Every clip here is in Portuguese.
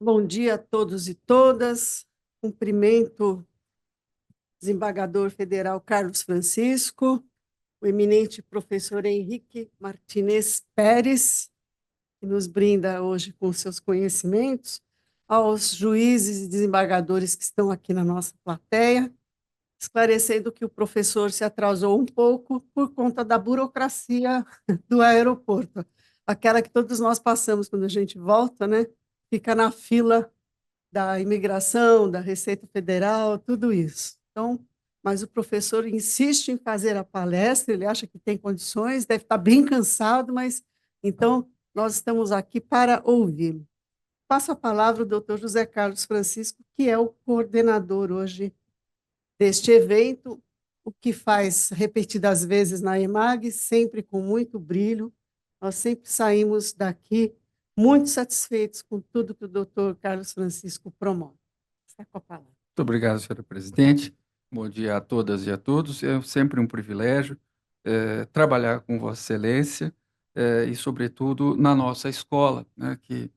Bom dia a todos e todas. Cumprimento o desembargador federal Carlos Francisco, o eminente professor Henrique Martinez Pérez, que nos brinda hoje com seus conhecimentos, aos juízes e desembargadores que estão aqui na nossa plateia, esclarecendo que o professor se atrasou um pouco por conta da burocracia do aeroporto, aquela que todos nós passamos quando a gente volta, né? Fica na fila da imigração, da Receita Federal, tudo isso. Então, mas o professor insiste em fazer a palestra, ele acha que tem condições, deve estar bem cansado, mas então nós estamos aqui para ouvi-lo. Passo a palavra ao doutor José Carlos Francisco, que é o coordenador hoje deste evento, o que faz repetidas vezes na EMAG, sempre com muito brilho. Nós sempre saímos daqui muito satisfeitos com tudo que o doutor Carlos Francisco promove. Está com a palavra. Muito obrigado, senhora presidente. Bom dia a todas e a todos. É sempre um privilégio trabalhar com Vossa Excelência e, sobretudo, na nossa escola, né, que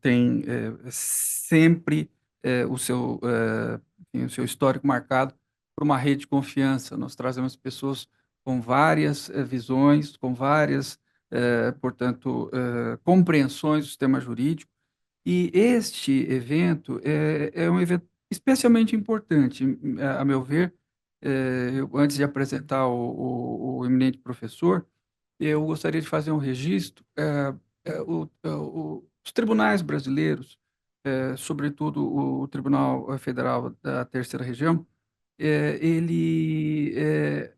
tem sempre enfim, o seu histórico marcado por uma rede de confiança. Nós trazemos pessoas com várias visões, com várias, portanto, compreensões do sistema jurídico, e este evento é um evento especialmente importante, a meu ver. Antes de apresentar o eminente professor, eu gostaria de fazer um registro. Os tribunais brasileiros, sobretudo o Tribunal Federal da Terceira Região, ele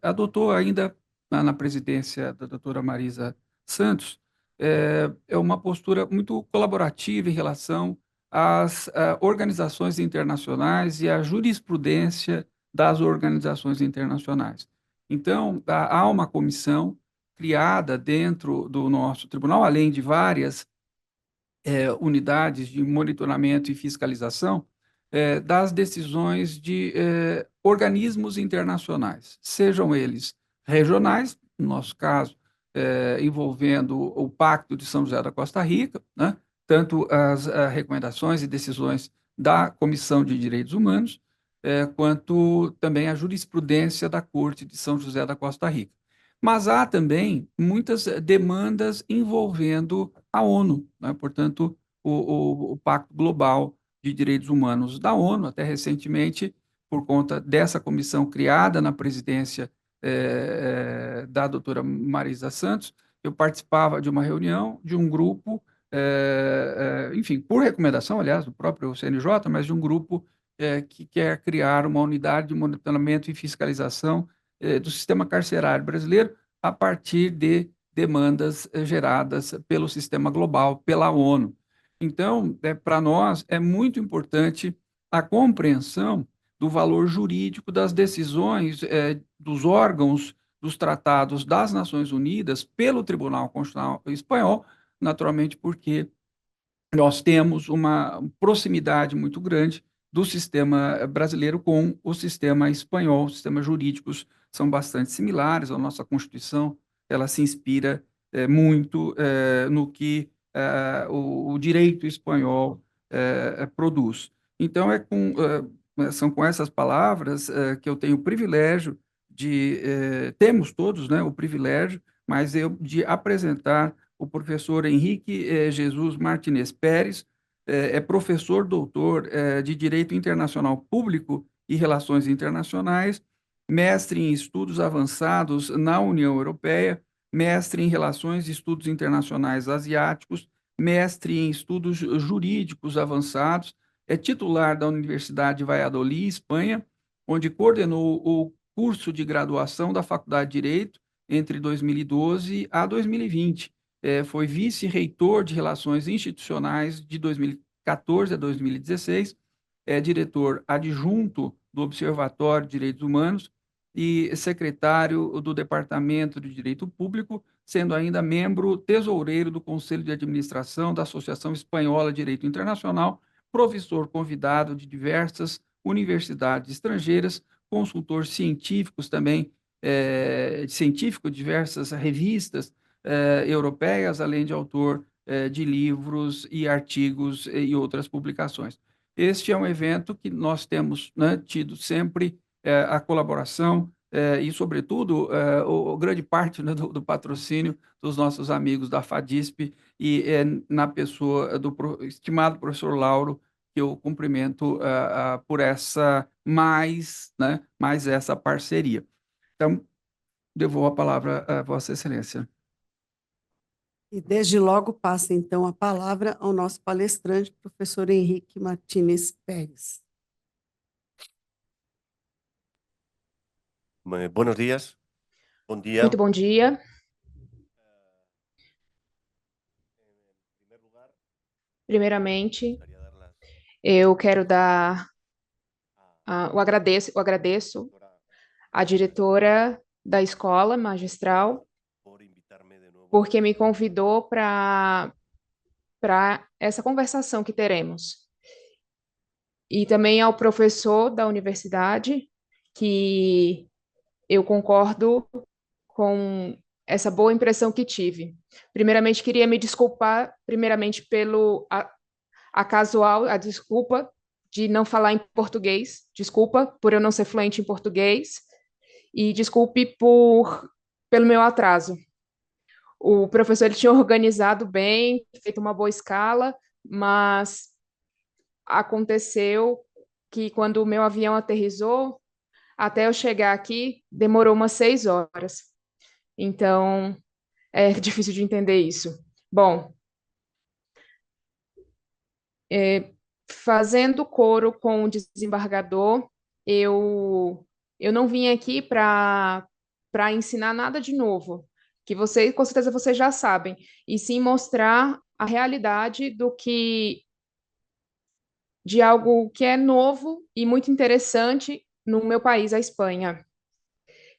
adotou ainda na presidência da doutora Marisa Santos, uma postura muito colaborativa em relação às organizações internacionais e à jurisprudência das organizações internacionais. Então, há uma comissão criada dentro do nosso tribunal, além de várias unidades de monitoramento e fiscalização das decisões de organismos internacionais, sejam eles regionais, no nosso caso, envolvendo o Pacto de São José da Costa Rica, né? Tanto as recomendações e decisões da Comissão de Direitos Humanos, quanto também a jurisprudência da Corte de São José da Costa Rica. Mas há também muitas demandas envolvendo a ONU, né? Portanto, o Pacto Global de Direitos Humanos da ONU, até recentemente, por conta dessa comissão criada na presidência da doutora Marisa Santos, eu participava de uma reunião de um grupo, enfim, por recomendação, aliás, do próprio CNJ, mas de um grupo que quer criar uma unidade de monitoramento e fiscalização do sistema carcerário brasileiro a partir de demandas geradas pelo sistema global, pela ONU. Então, para nós, é muito importante a compreensão do valor jurídico das decisões dos órgãos dos tratados das Nações Unidas pelo Tribunal Constitucional Espanhol, naturalmente porque nós temos uma proximidade muito grande do sistema brasileiro com o sistema espanhol. Os sistemas jurídicos são bastante similares. A nossa Constituição, ela se inspira muito no que o direito espanhol produz. Então, são com essas palavras que eu tenho o privilégio temos todos, né, o privilégio, mas de apresentar o professor Henrique Jesus Martinez Pérez. É professor doutor de Direito Internacional Público e Relações Internacionais, mestre em Estudos Avançados na União Europeia, mestre em Relações e Estudos Internacionais Asiáticos, mestre em Estudos Jurídicos Avançados, é titular da Universidade de Valladolid, Espanha, onde coordenou o curso de graduação da Faculdade de Direito entre 2012 a 2020. Foi vice-reitor de Relações Institucionais de 2014 a 2016, é diretor adjunto do Observatório de Direitos Humanos e secretário do Departamento de Direito Público, sendo ainda membro tesoureiro do Conselho de Administração da Associação Espanhola de Direito Internacional, professor convidado de diversas universidades estrangeiras, consultor científicos também, científico de diversas revistas europeias, além de autor de livros e artigos e outras publicações. Este é um evento que nós temos, né, tido sempre a colaboração e, sobretudo, grande parte, né, do patrocínio dos nossos amigos da FADISP e na pessoa do estimado professor Lauro, que eu cumprimento por mais essa parceria. Então, devolvo a palavra a Vossa Excelência. E desde logo passa, então, a palavra ao nosso palestrante, professor Henrique Martínez Pérez. Buenos días. Bom dia. Muito bom dia. Primeiramente, eu quero dar o agradeço à diretora da escola magistral porque me convidou para essa conversação que teremos. E também ao professor da universidade, que eu concordo com essa boa impressão que tive. Primeiramente, queria me desculpar, primeiramente, pelo a desculpa de não falar em português, desculpa por eu não ser fluente em português, e desculpe pelo meu atraso. O professor ele tinha organizado bem, feito uma boa escala, mas aconteceu que quando o meu avião aterrissou, até eu chegar aqui, demorou umas 6 horas. Então, é difícil de entender isso. Bom, fazendo coro com o desembargador, eu não vim aqui para ensinar nada de novo, que vocês, com certeza, vocês já sabem, e sim mostrar a realidade de algo que é novo e muito interessante no meu país, a Espanha.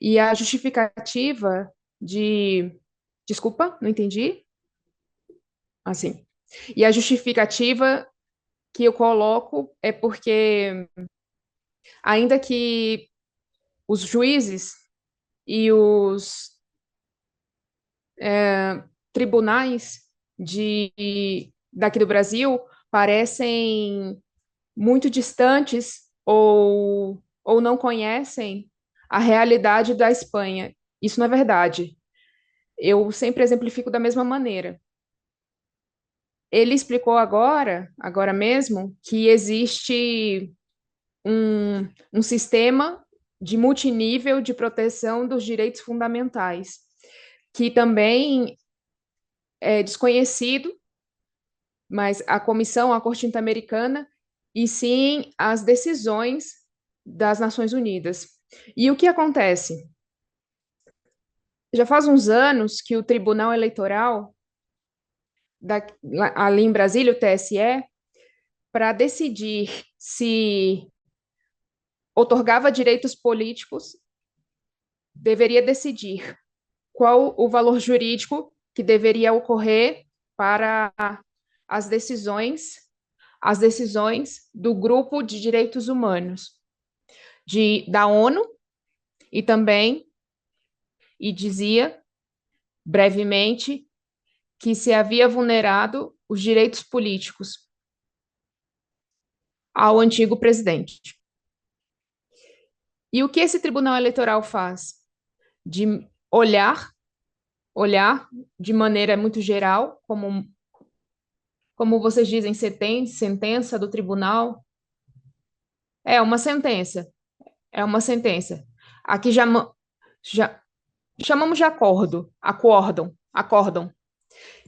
E a justificativa de... Desculpa, não entendi? Assim. E a justificativa que eu coloco é porque, ainda que os juízes e os tribunais daqui do Brasil parecem muito distantes ou não conhecem a realidade da Espanha. Isso não é verdade. Eu sempre exemplifico da mesma maneira. Ele explicou agora mesmo, que existe um sistema de multinível de proteção dos direitos fundamentais, que também é desconhecido, mas a Corte Interamericana, e sim as decisões das Nações Unidas. E o que acontece? Já faz uns anos que o Tribunal Eleitoral, ali em Brasília, o TSE, para decidir se otorgava direitos políticos, deveria decidir qual o valor jurídico que deveria ocorrer para as decisões do Grupo de Direitos Humanos da ONU e dizia brevemente que se havia vulnerado os direitos políticos ao antigo presidente. E o que esse Tribunal Eleitoral faz? De olhar de maneira muito geral, como vocês dizem, sentença do tribunal. É uma sentença, é uma sentença. Aqui já chamamos de acórdão,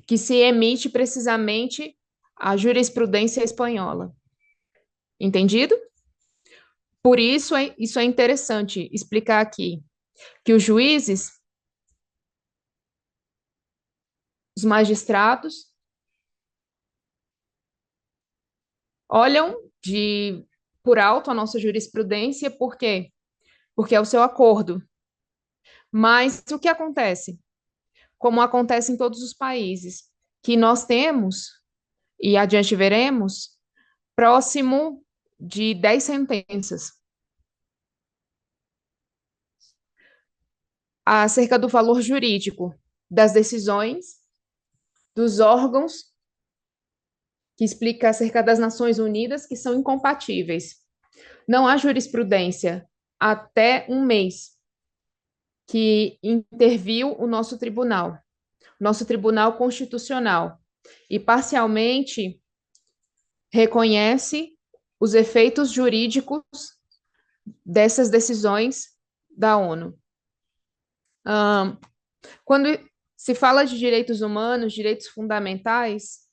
que se emite precisamente a jurisprudência espanhola. Entendido? Por isso, isso é interessante explicar aqui, que os juízes, os magistrados, olham por alto a nossa jurisprudência, por quê? Porque é o seu acordo. Mas o que acontece? Como acontece em todos os países, que nós temos, e adiante veremos, próximo de 10 sentenças acerca do valor jurídico das decisões dos órgãos que explica acerca das Nações Unidas que são incompatíveis. Não há jurisprudência até um mês que interviu o nosso Tribunal Constitucional, e parcialmente reconhece os efeitos jurídicos dessas decisões da ONU. Quando se fala de direitos humanos, direitos fundamentais,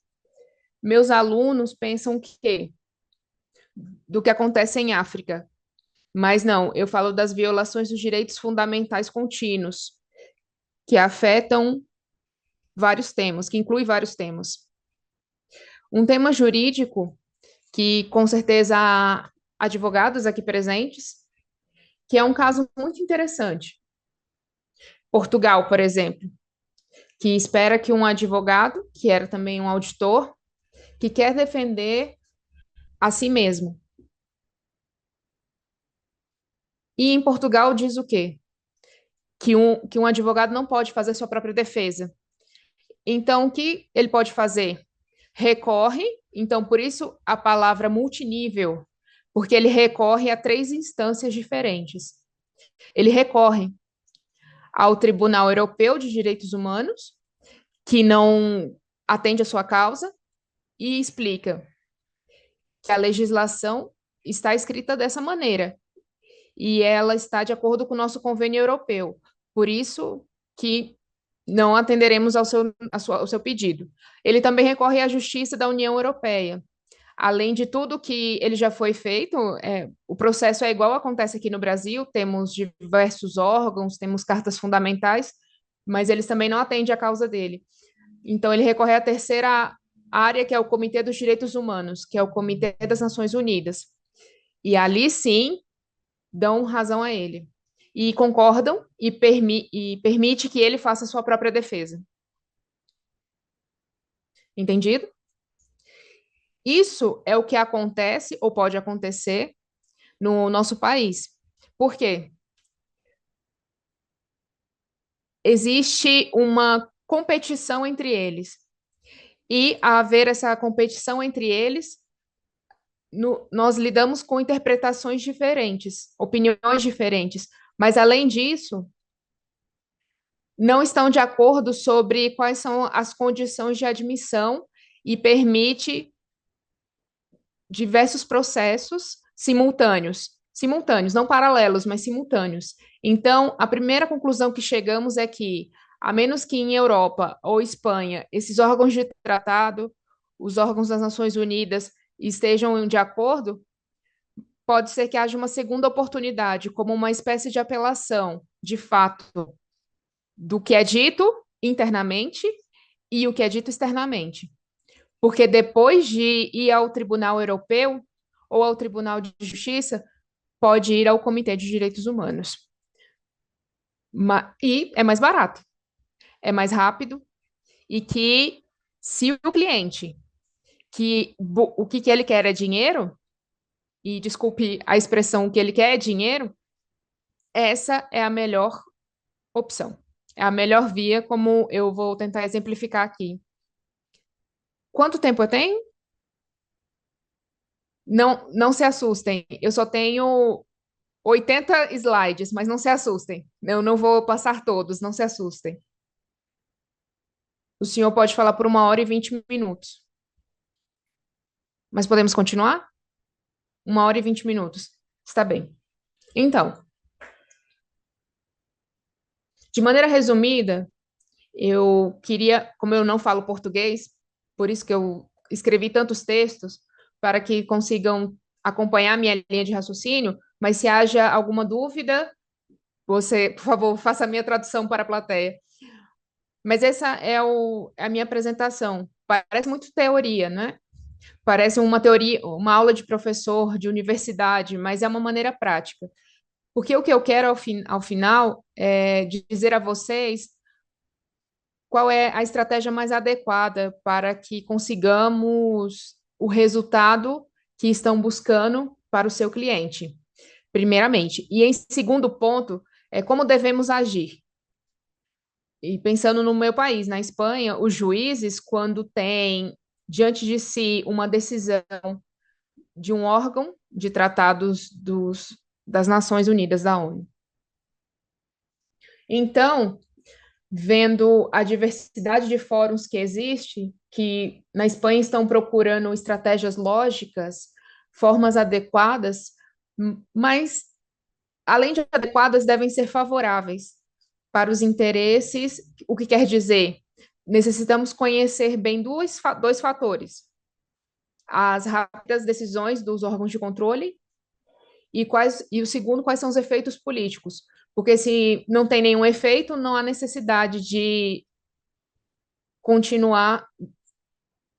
meus alunos pensam do que acontece em África. Mas não, eu falo das violações dos direitos fundamentais contínuos, que afetam vários temas, que inclui vários temas. Um tema jurídico que, com certeza, há advogados aqui presentes, que é um caso muito interessante. Portugal, por exemplo, que espera que um advogado, que era também um auditor, que quer defender a si mesmo. E em Portugal diz o quê? Que um advogado não pode fazer sua própria defesa. Então, o que ele pode fazer? Recorre, então, por isso a palavra multinível, porque ele recorre a 3 instâncias diferentes. Ele recorre ao Tribunal Europeu de Direitos Humanos, que não atende a sua causa, e explica que a legislação está escrita dessa maneira, e ela está de acordo com o nosso convênio europeu. Por isso que não atenderemos ao seu pedido. Ele também recorre à Justiça da União Europeia. Além de tudo que ele já foi feito, o processo é igual acontece aqui no Brasil, temos diversos órgãos, temos cartas fundamentais, mas eles também não atendem a causa dele. Então, ele recorre à terceira área, que é o Comitê dos Direitos Humanos, que é o Comitê das Nações Unidas. E ali, sim, dão razão a ele. E concordam e permite que ele faça a sua própria defesa. Entendido? Isso é o que acontece ou pode acontecer no nosso país. Por quê? Existe uma competição entre eles. E, a haver essa competição entre eles, nós lidamos com interpretações diferentes, opiniões diferentes. Mas, além disso, não estão de acordo sobre quais são as condições de admissão e permite diversos processos simultâneos, não paralelos, mas simultâneos. Então, a primeira conclusão que chegamos é que, a menos que em Europa ou Espanha, esses órgãos de tratado, os órgãos das Nações Unidas, estejam de acordo, pode ser que haja uma segunda oportunidade, como uma espécie de apelação, de fato, do que é dito internamente e o que é dito externamente. Porque depois de ir ao Tribunal Europeu ou ao Tribunal de Justiça, pode ir ao Comitê de Direitos Humanos. E é mais barato, é mais rápido, e que se o cliente, o que ele quer é dinheiro, e desculpe a expressão, o que ele quer é dinheiro, essa é a melhor opção. É a melhor via, como eu vou tentar exemplificar aqui. Quanto tempo eu tenho? Não, não se assustem. Eu só tenho 80 slides, mas não se assustem. Eu não vou passar todos, não se assustem. O senhor pode falar por 1h20 minutos. Mas podemos continuar? 1h20 minutos. Está bem. Então, de maneira resumida, eu queria, como eu não falo português, por isso que eu escrevi tantos textos, para que consigam acompanhar minha linha de raciocínio, mas se haja alguma dúvida, você, por favor, faça a minha tradução para a plateia. Mas essa é a minha apresentação. Parece muito teoria, né? Parece uma teoria, uma aula de professor de universidade, mas é uma maneira prática. Porque o que eu quero ao final é dizer a vocês qual é a estratégia mais adequada para que consigamos o resultado que estão buscando para o seu cliente, primeiramente. E em segundo ponto, é como devemos agir. E pensando no meu país, na Espanha, os juízes, quando têm diante de si uma decisão de um órgão de tratados das Nações Unidas, da ONU. Então, vendo a diversidade de fóruns que existe, que na Espanha estão procurando estratégias lógicas, formas adequadas, mas, além de adequadas, devem ser favoráveis para os interesses, o que quer dizer? Necessitamos conhecer bem dois fatores: as rápidas decisões dos órgãos de controle e o segundo, quais são os efeitos políticos. Porque se não tem nenhum efeito, não há necessidade de continuar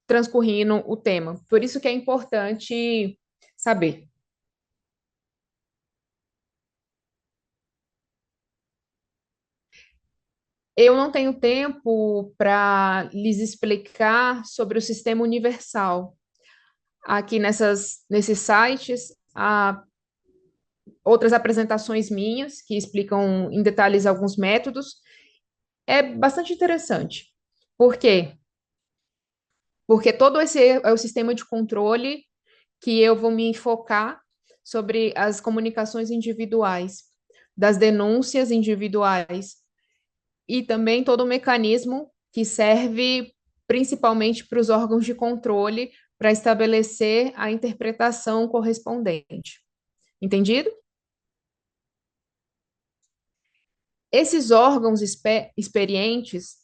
transcorrendo o tema. Por isso que é importante saber. Eu não tenho tempo para lhes explicar sobre o sistema universal. Aqui nesses sites, há outras apresentações minhas que explicam em detalhes alguns métodos. É bastante interessante. Por quê? Porque todo esse é o sistema de controle que eu vou me focar sobre as comunicações individuais, das denúncias individuais, e também todo o mecanismo que serve principalmente para os órgãos de controle para estabelecer a interpretação correspondente. Entendido? Esses órgãos experientes,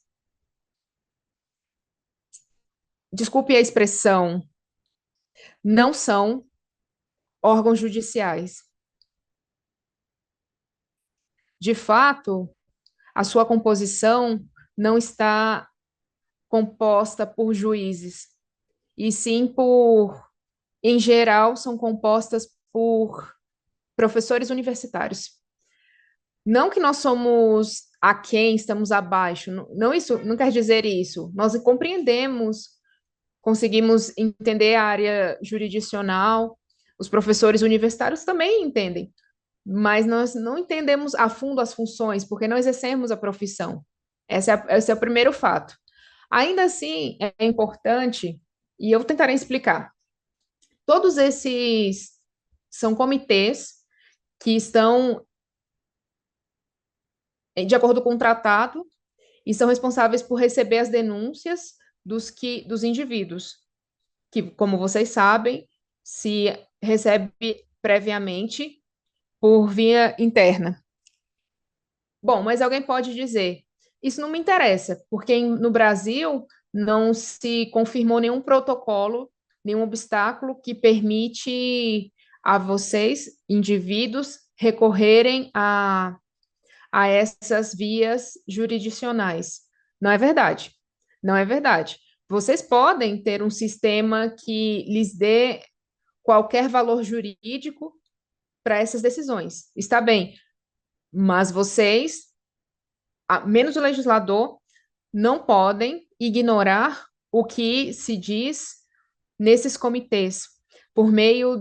desculpe a expressão, não são órgãos judiciais. De fato, a sua composição não está composta por juízes, e sim em geral, são compostas por professores universitários. Não que nós somos aquém, estamos abaixo, não isso, não quer dizer isso. Nós compreendemos, conseguimos entender a área jurisdicional, os professores universitários também entendem, mas nós não entendemos a fundo as funções, porque não exercemos a profissão. Esse é o primeiro fato. Ainda assim, é importante, e eu tentarei explicar. Todos esses são comitês que estão de acordo com o tratado e são responsáveis por receber as denúncias dos indivíduos, que, como vocês sabem, se recebe previamente por via interna. Bom, mas alguém pode dizer, isso não me interessa, porque no Brasil não se confirmou nenhum protocolo, nenhum obstáculo que permite a vocês, indivíduos, recorrerem a essas vias jurisdicionais. Não é verdade. Não é verdade. Vocês podem ter um sistema que lhes dê qualquer valor jurídico para essas decisões. Está bem, mas vocês, menos o legislador, não podem ignorar o que se diz nesses comitês, por meio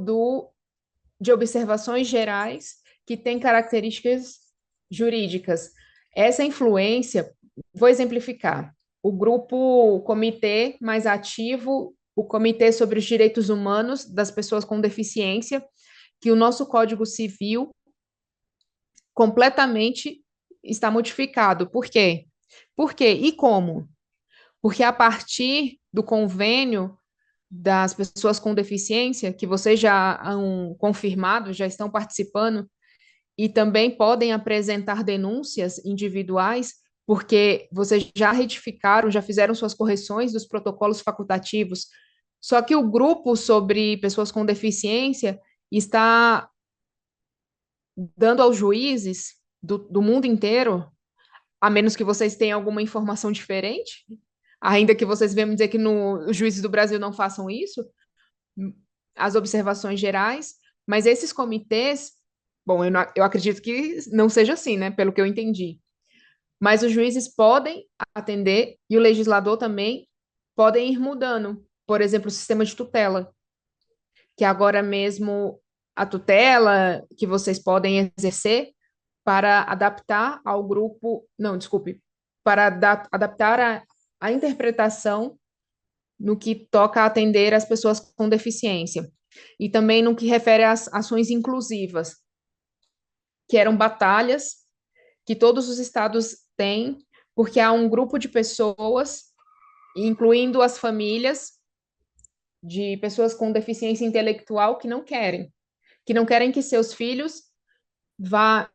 de observações gerais que têm características jurídicas. Essa influência, vou exemplificar, o comitê mais ativo, o Comitê sobre os Direitos Humanos das Pessoas com Deficiência, que o nosso Código Civil completamente está modificado. Por quê? Por quê? E como? Porque a partir do convênio das pessoas com deficiência, que vocês já han confirmado, já estão participando, e também podem apresentar denúncias individuais, porque vocês já retificaram, já fizeram suas correções dos protocolos facultativos. Só que o grupo sobre pessoas com deficiência está dando aos juízes do mundo inteiro, a menos que vocês tenham alguma informação diferente, ainda que vocês venham dizer que os juízes do Brasil não façam isso, as observações gerais, mas esses comitês, bom, eu acredito que não seja assim, né, pelo que eu entendi, mas os juízes podem atender e o legislador também podem ir mudando, por exemplo, o sistema de tutela, que agora mesmo a tutela que vocês podem exercer para adaptar ao grupo, não, desculpe, para adaptar a interpretação no que toca a atender as pessoas com deficiência, e também no que refere às ações inclusivas, que eram batalhas que todos os estados têm, porque há um grupo de pessoas, incluindo as famílias, de pessoas com deficiência intelectual que não querem que seus filhos vá,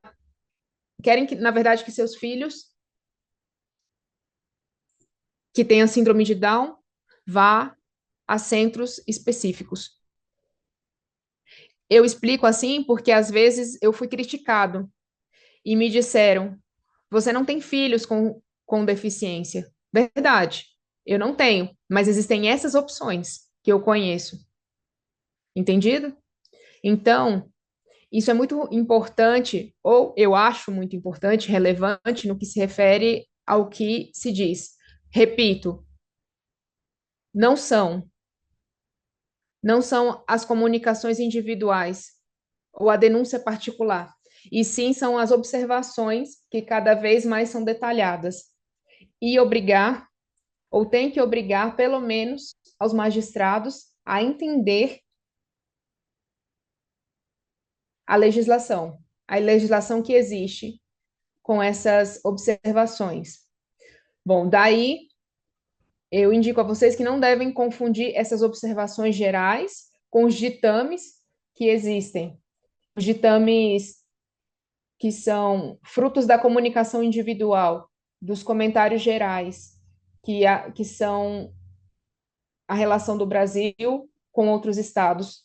querem que, na verdade, que seus filhos que tenham síndrome de Down vá a centros específicos. Eu explico assim porque às vezes eu fui criticado e me disseram: você não tem filhos com deficiência. Verdade, eu não tenho, mas existem essas opções que eu conheço. Entendido? Então, isso é muito importante, ou eu acho muito importante, relevante, no que se refere ao que se diz. Repito, não são, não são as comunicações individuais ou a denúncia particular, e sim são as observações que cada vez mais são detalhadas. E obrigar, ou tem que obrigar, pelo menos, aos magistrados a entender a legislação que existe com essas observações. Bom, daí eu indico a vocês que não devem confundir essas observações gerais com os ditames que existem. Os ditames que são frutos da comunicação individual, dos comentários gerais, que são a relação do Brasil com outros estados.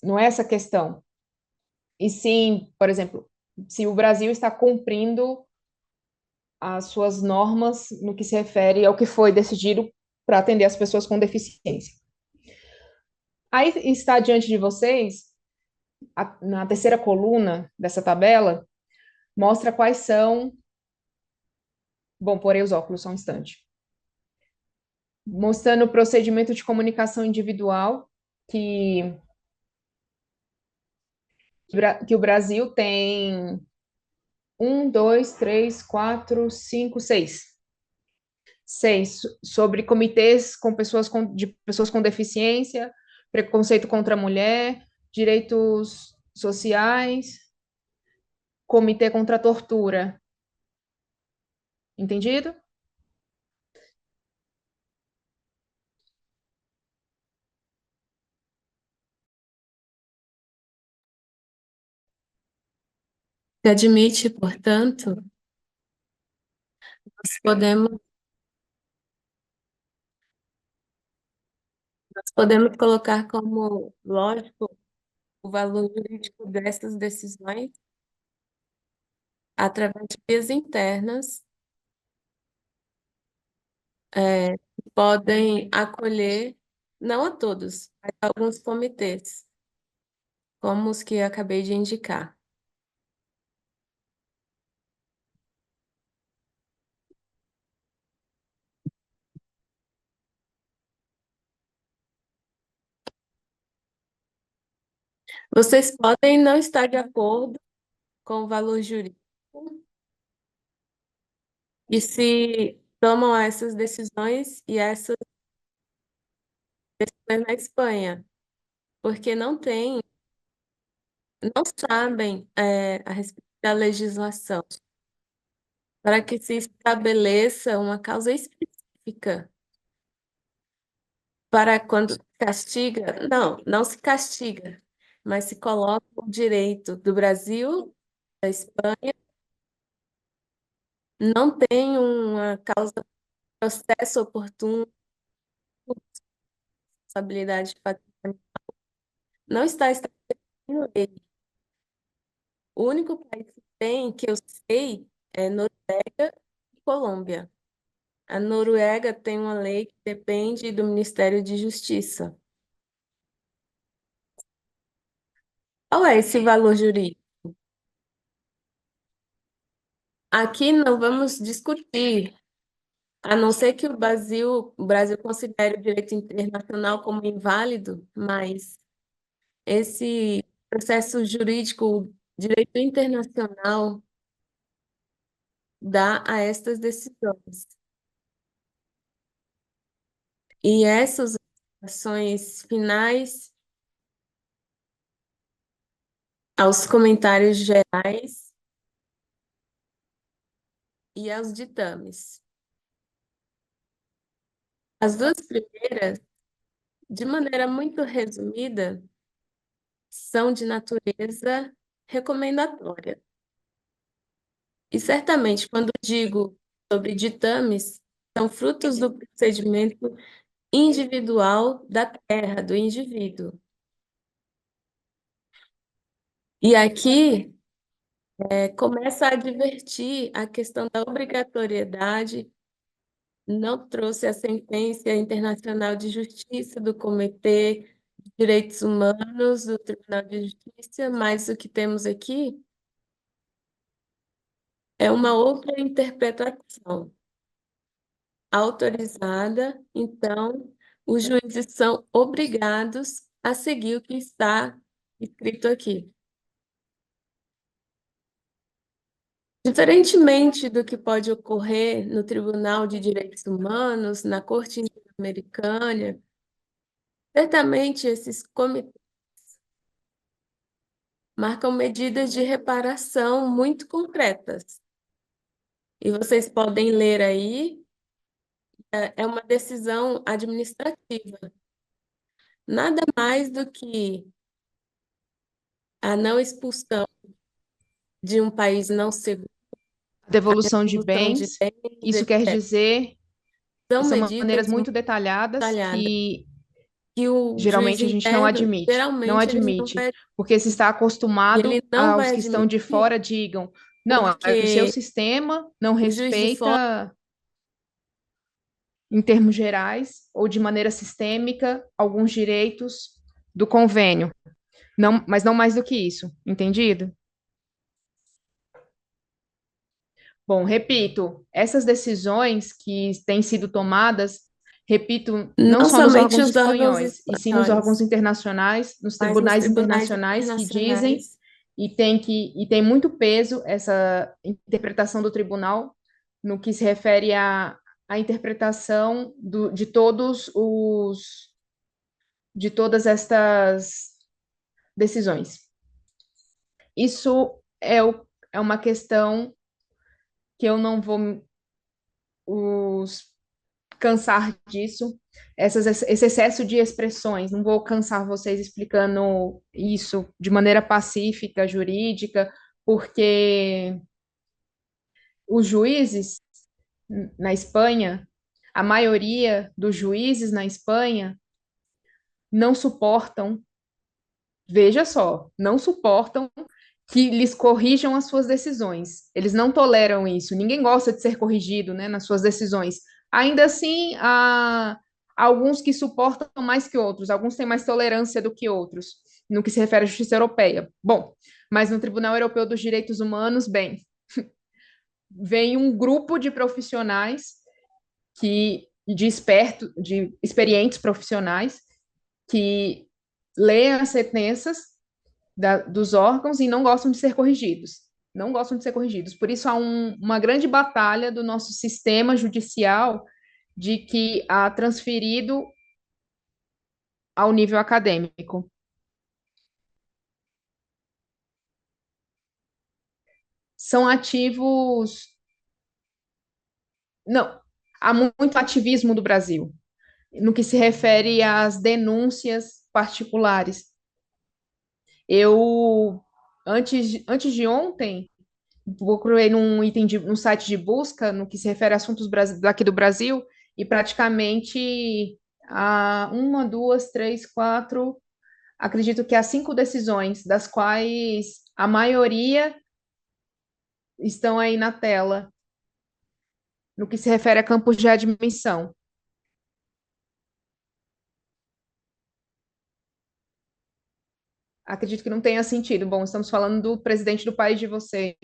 Não é essa a questão. E sim, por exemplo, se o Brasil está cumprindo as suas normas no que se refere ao que foi decidido para atender as pessoas com deficiência. Aí está diante de vocês, na terceira coluna dessa tabela, mostra quais são. Bom, porei os óculos só um instante. Mostrando o procedimento de comunicação individual que o Brasil tem 6 sobre comitês com de pessoas com deficiência, preconceito contra a mulher, direitos sociais, comitê contra a tortura. Entendido? Se admite, portanto, nós podemos, nós podemos colocar como lógico o valor jurídico dessas decisões através de vias internas, que podem acolher, não a todos, mas a alguns comitês, como os que eu acabei de indicar. Vocês podem não estar de acordo com o valor jurídico e se tomam essas decisões e essas decisões na Espanha, porque não sabem a respeito da legislação, para que se estabeleça uma causa específica para quando castiga, não se castiga, mas se coloca o direito do Brasil, da Espanha, não tem uma causa, processo oportuno, responsabilidade patrimonial, não está estabelecendo lei. O único país que tem, que eu sei, é Noruega e Colômbia. A Noruega tem uma lei que depende do Ministério de Justiça. Qual é esse valor jurídico? Aqui não vamos discutir, a não ser que o Brasil considere o direito internacional como inválido, mas esse processo jurídico, direito internacional, dá a estas decisões. E essas ações finais aos comentários gerais e aos ditames. As duas primeiras, de maneira muito resumida, são de natureza recomendatória. E certamente, quando digo sobre ditames, são frutos do procedimento individual da terra, do indivíduo. E aqui começa a advertir a questão da obrigatoriedade, não trouxe a sentença internacional de justiça do Comitê de Direitos Humanos, do Tribunal de Justiça, mas o que temos aqui é uma outra interpretação autorizada, então os juízes são obrigados a seguir o que está escrito aqui. Diferentemente do que pode ocorrer no Tribunal de Direitos Humanos, na Corte Interamericana, certamente esses comitês marcam medidas de reparação muito concretas. E vocês podem ler aí, é uma decisão administrativa. Nada mais do que a não expulsão de um país não seguro, Devolução de devolução de bens, bens, isso quer etc. dizer, São são medidas maneiras muito detalhadas detalhadas que que o juiz geralmente a gente não interno, admite, não geralmente, ele não admite, vai, porque se está acostumado ele não aos vai que estão de admitir, fora digam, não, o seu porque sistema não o juiz de fora, respeita, em termos gerais, ou de maneira sistêmica, alguns direitos do convênio. Não, mas não mais do que isso, entendido? Bom, repito, essas decisões que têm sido tomadas, repito, não não só nos somente órgãos os órgãos espanhóis, e sim nos órgãos espanhóis, internacionais, nos mas nos tribunais tribunais internacionais que dizem internacionais, e tem muito peso essa interpretação do tribunal no que se refere à interpretação de todas estas decisões. Isso é uma questão que eu não vou os cansar disso, esse excesso de expressões. Não vou cansar vocês explicando isso de maneira pacífica, jurídica, porque os juízes na Espanha, a maioria dos juízes na Espanha não suportam, veja só, não suportam que lhes corrijam as suas decisões. Eles não toleram isso. Ninguém gosta de ser corrigido, né, nas suas decisões. Ainda assim, há alguns que suportam mais que outros, alguns têm mais tolerância do que outros, no que se refere à justiça europeia. Bom, mas no Tribunal Europeu dos Direitos Humanos, bem, vem um grupo de profissionais de experientes profissionais que leem as sentenças dos órgãos e não gostam de ser corrigidos. Não gostam de ser corrigidos. Por isso há uma grande batalha do nosso sistema judicial de que há transferido ao nível acadêmico. São ativos. Não, há muito ativismo do Brasil no que se refere às denúncias particulares. Eu, antes de ontem, procurei num item num site de busca no que se refere a assuntos daqui do Brasil e praticamente há uma, duas, três, quatro, acredito que há 5 decisões, das quais a maioria estão aí na tela, no que se refere a campos de admissão. Acredito que não tenha sentido. Bom, estamos falando do presidente do país de vocês.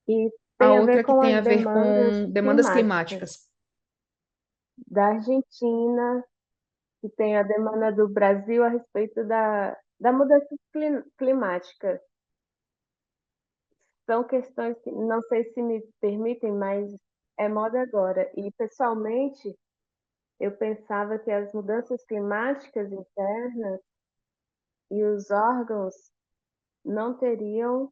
e A tem a ver outra que com tem as a ver demandas com demandas climáticas climáticas. da Argentina, que tem a demanda do Brasil a respeito da mudança climática. São questões que não sei se me permitem, mas é moda agora. E, pessoalmente, eu pensava que as mudanças climáticas internas e os órgãos não teriam.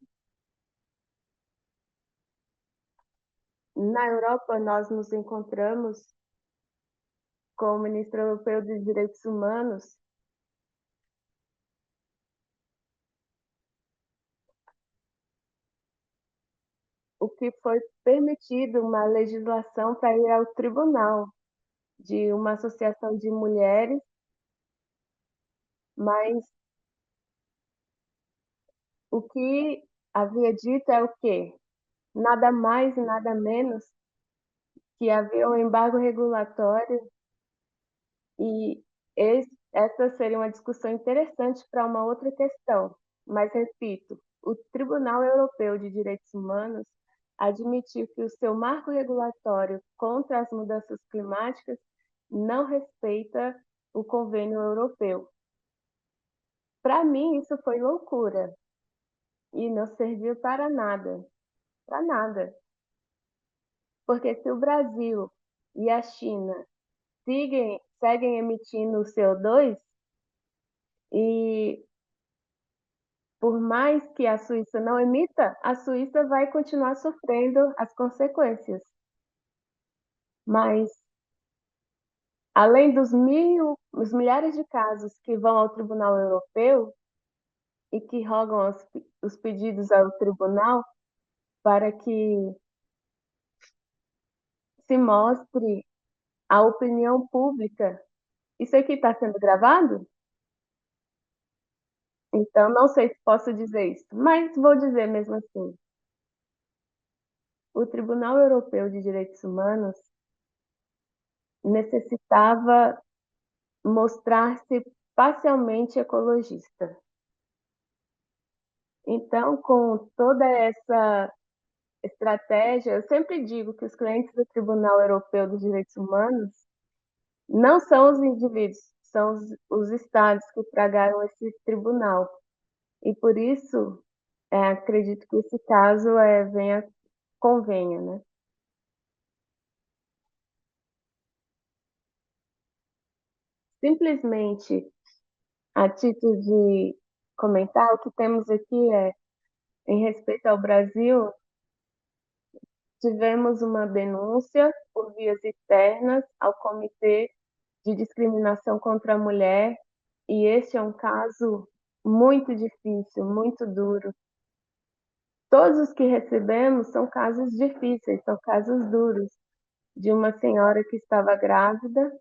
Na Europa, nós nos encontramos com o ministro europeu dos Direitos Humanos, o que foi permitido uma legislação para ir ao tribunal de uma associação de mulheres, mas o que havia dito é o quê? Nada mais e nada menos que havia um embargo regulatório e essa seria uma discussão interessante para uma outra questão. Mas, repito, o Tribunal Europeu de Direitos Humanos admitiu que o seu marco regulatório contra as mudanças climáticas não respeita o Convênio Europeu. Para mim, isso foi loucura e não serviu para nada, para nada. Porque se o Brasil e a China seguem emitindo CO2, e por mais que a Suíça não emita, a Suíça vai continuar sofrendo as consequências. Mas, além os milhares de casos que vão ao Tribunal Europeu e que rogam os pedidos ao tribunal para que se mostre à opinião pública. Isso aqui está sendo gravado? Então, não sei se posso dizer isso, mas vou dizer mesmo assim. O Tribunal Europeu de Direitos Humanos necessitava mostrar-se parcialmente ecologista. Então, com toda essa estratégia, eu sempre digo que os clientes do Tribunal Europeu dos Direitos Humanos não são os indivíduos, são os estados que pagaram esse tribunal. E por isso, acredito que esse caso convenha, né? Simplesmente, a título de comentar, o que temos aqui em respeito ao Brasil, tivemos uma denúncia por vias externas ao Comitê de Discriminação contra a Mulher, e este é um caso muito difícil, muito duro. Todos os que recebemos são casos difíceis, são casos duros, de uma senhora que estava grávida,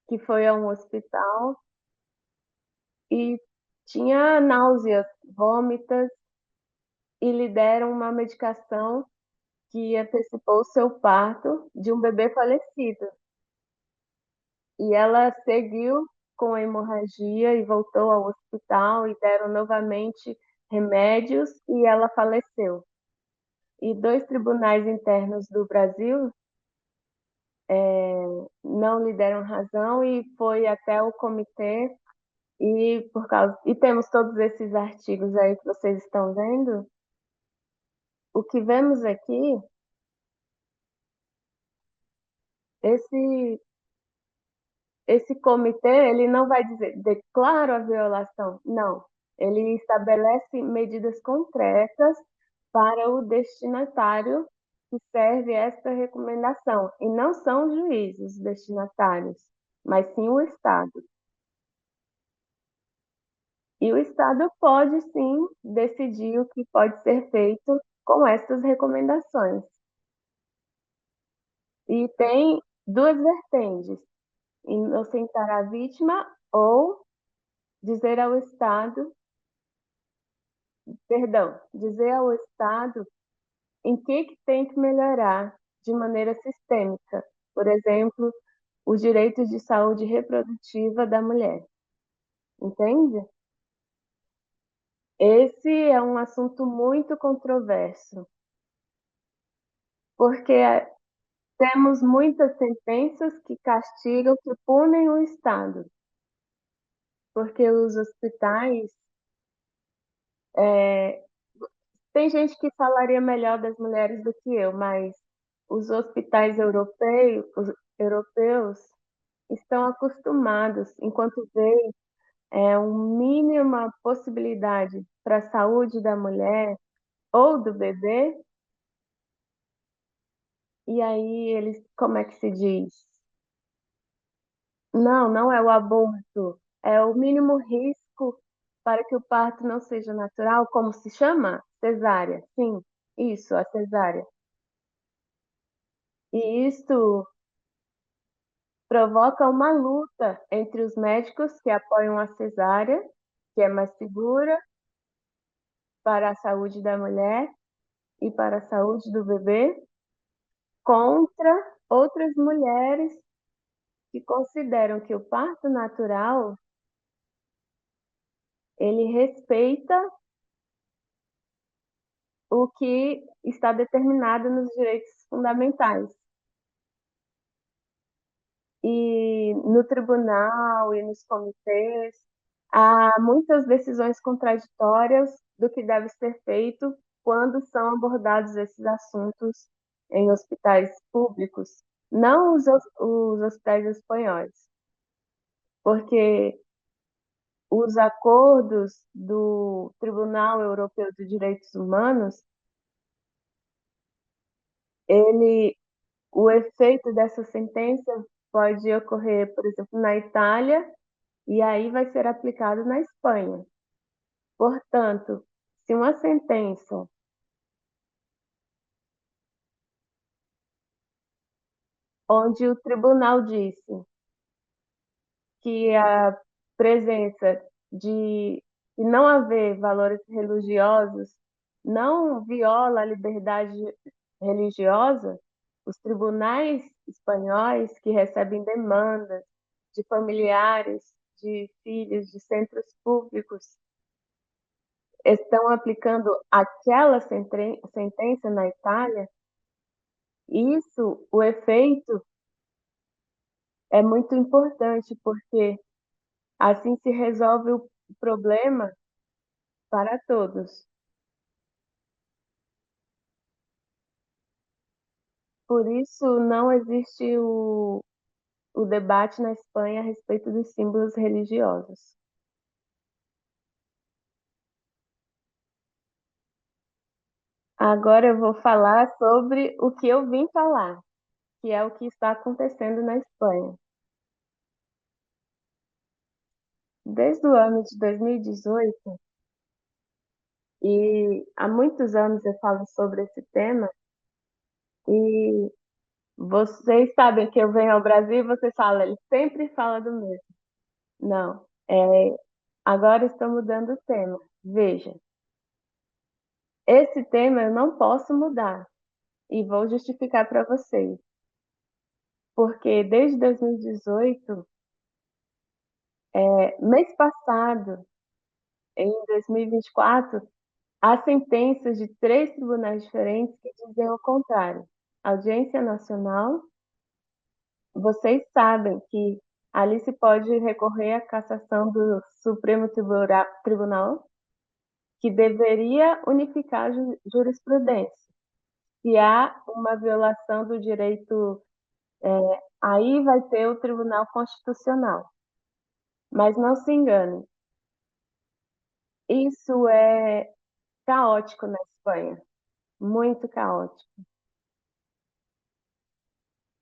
que foi a um hospital e tinha náuseas, vômitas, e lhe deram uma medicação que antecipou o seu parto de um bebê falecido. E ela seguiu com a hemorragia e voltou ao hospital e deram novamente remédios e ela faleceu. E 2 tribunais internos do Brasil não lhe deram razão e foi até o comitê e temos todos esses artigos aí que vocês estão vendo. O que vemos aqui, esse esse comitê, ele não vai dizer, declaro a violação. Não. Ele estabelece medidas concretas para o destinatário que serve esta recomendação. E não são os juízes destinatários, mas sim o Estado. E o Estado pode, sim, decidir o que pode ser feito com essas recomendações. E tem 2 vertentes: inocentar a vítima ou dizer ao Estado em que tem que melhorar de maneira sistêmica. Por exemplo, os direitos de saúde reprodutiva da mulher. Entende? Esse é um assunto muito controverso, porque temos muitas sentenças que castigam, que punem o Estado, porque os hospitais tem gente que falaria melhor das mulheres do que eu, mas os hospitais europeus estão acostumados, enquanto vê uma mínima possibilidade para a saúde da mulher ou do bebê, e aí eles, como é que se diz? Não, não é o aborto, é o mínimo risco para que o parto não seja natural, como se chama? Cesárea. Sim, isso, a cesárea. E isto provoca uma luta entre os médicos que apoiam a cesárea, que é mais segura para a saúde da mulher e para a saúde do bebê, contra outras mulheres que consideram que o parto natural ele respeita o que está determinado nos direitos fundamentais. E no tribunal e nos comitês há muitas decisões contraditórias do que deve ser feito quando são abordados esses assuntos em hospitais públicos, não os hospitais espanhóis, porque os acordos do Tribunal Europeu de Direitos Humanos, o efeito dessa sentença pode ocorrer, por exemplo, na Itália, e aí vai ser aplicado na Espanha. Portanto, se uma sentença onde o tribunal disse que a presença de não haver valores religiosos não viola a liberdade religiosa, os tribunais espanhóis que recebem demandas de familiares, de filhos de centros públicos, estão aplicando aquela sentença na Itália, isso, o efeito é muito importante, porque assim se resolve o problema para todos. Por isso, não existe o debate na Espanha a respeito dos símbolos religiosos. Agora eu vou falar sobre o que eu vim falar, que é o que está acontecendo na Espanha. Desde o ano de 2018, e há muitos anos eu falo sobre esse tema, e vocês sabem que eu venho ao Brasil e vocês falam, ele sempre fala do mesmo. Não, agora estou mudando o tema. Veja, esse tema eu não posso mudar e vou justificar para vocês. Porque desde 2018, mês passado, em 2024, há sentenças de 3 tribunais diferentes que dizem o contrário. Audiência Nacional, vocês sabem que ali se pode recorrer à cassação do Supremo Tribunal, que deveria unificar a jurisprudência. Se há uma violação do direito, aí vai ter o Tribunal Constitucional. Mas não se engane, isso é caótico na Espanha, muito caótico.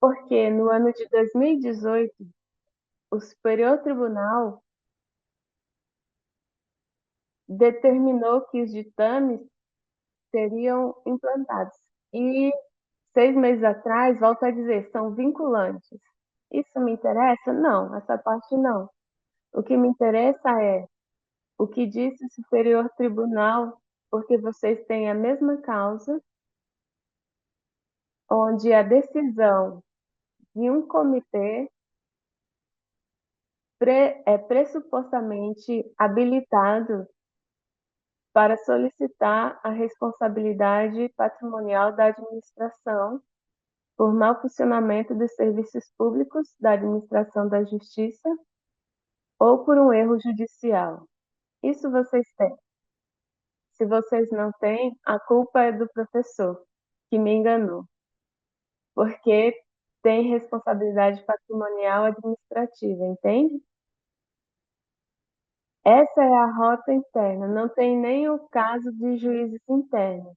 Porque no ano de 2018, o Superior Tribunal determinou que os ditames seriam implantados. E 6 meses atrás, volto a dizer, são vinculantes. Isso me interessa? Não, essa parte não. O que me interessa é o que disse o Superior Tribunal, porque vocês têm a mesma causa, onde a decisão de um comitê é pressupostamente habilitado para solicitar a responsabilidade patrimonial da administração por mau funcionamento dos serviços públicos da administração da justiça ou por um erro judicial. Isso vocês têm. Se vocês não têm, a culpa é do professor, que me enganou. porque tem responsabilidade patrimonial administrativa, entende? Essa é a rota interna, não tem nem o caso de juízes internos.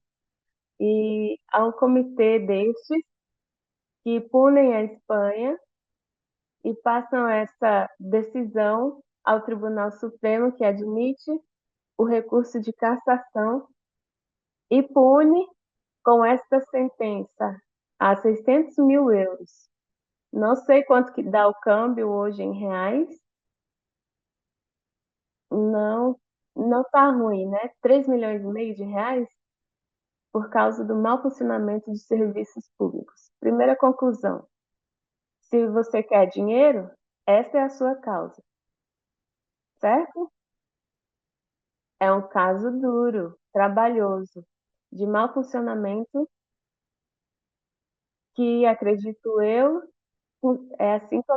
E há um comitê destes que punem a Espanha e passam essa decisão ao Tribunal Supremo, que admite o recurso de cassação e pune com esta sentença a 600 mil euros. Não sei quanto que dá o câmbio hoje em reais. Não, não está ruim, né? 3,5 milhões de reais por causa do mau funcionamento de serviços públicos. Primeira conclusão: se você quer dinheiro, essa é a sua causa, certo? É um caso duro, trabalhoso, de mau funcionamento que, acredito eu, é assim que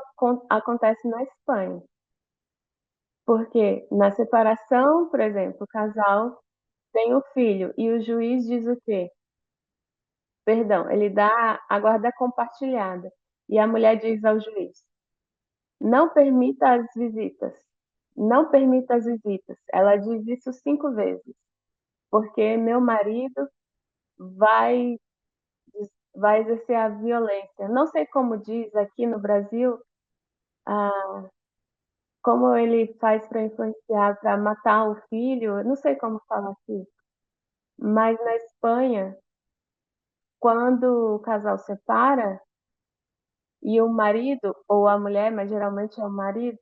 acontece na Espanha. Porque na separação, por exemplo, o casal tem o filho e o juiz diz o quê? Perdão, ele dá a guarda compartilhada e a mulher diz ao juiz: não permita as visitas, não permita as visitas. Ela diz isso 5 vezes, porque meu marido vai vai exercer a violência. Não sei como diz aqui no Brasil, como ele faz para influenciar, para matar o filho, eu não sei como fala aqui, mas na Espanha, quando o casal separa e o marido, ou a mulher, mas geralmente é o marido,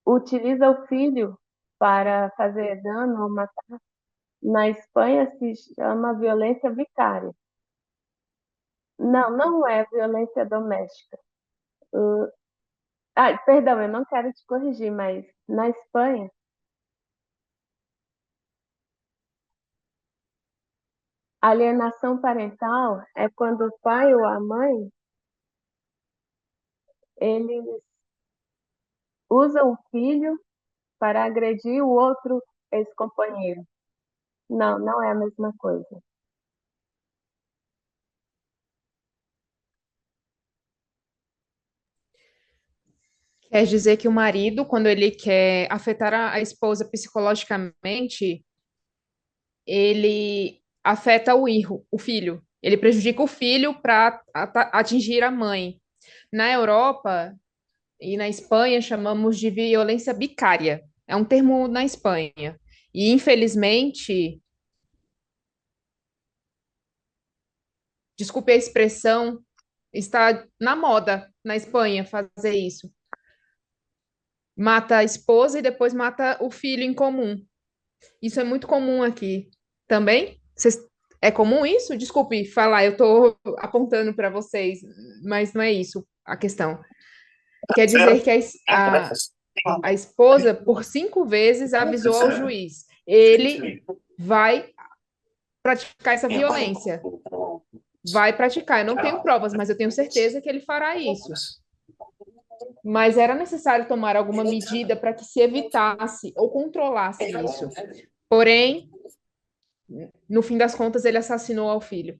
utiliza o filho para fazer dano ou matar, na Espanha se chama violência vicária. Não, não é violência doméstica. Perdão, eu não quero te corrigir, mas na Espanha, alienação parental é quando o pai ou a mãe, eles usam o filho para agredir o outro ex-companheiro. Não, não é a mesma coisa. Quer dizer que o marido, quando ele quer afetar a esposa psicologicamente, ele afeta o filho. Ele prejudica o filho para atingir a mãe. Na Europa e na Espanha chamamos de violência vicária. É um termo na Espanha. E infelizmente, desculpe a expressão, está na moda na Espanha fazer isso. Mata a esposa e depois mata o filho em comum. Isso é muito comum aqui. Também? É comum isso? Desculpe falar, eu estou apontando para vocês, mas não é isso a questão. Quer dizer que a esposa, por 5 vezes, avisou ao juiz: ele vai praticar essa violência. Vai praticar. Eu não tenho provas, mas eu tenho certeza que ele fará isso. Mas era necessário tomar alguma medida para que se evitasse ou controlasse isso. Porém, no fim das contas, ele assassinou ao filho.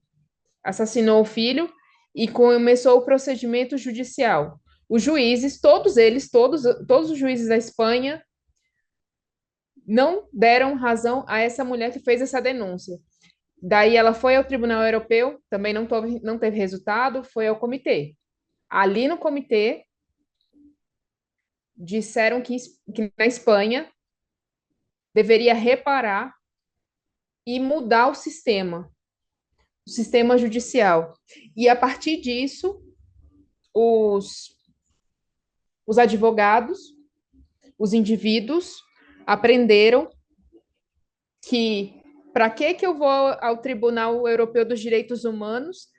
Assassinou o filho e começou o procedimento judicial. Os juízes, todos eles, todos os juízes da Espanha, não deram razão a essa mulher que fez essa denúncia. Daí ela foi ao Tribunal Europeu, também não teve resultado, foi ao comitê. Ali no comitê, disseram que na Espanha deveria reparar e mudar o sistema judicial. E a partir disso, os advogados, os indivíduos, aprenderam que para que eu vou ao Tribunal Europeu dos Direitos Humanos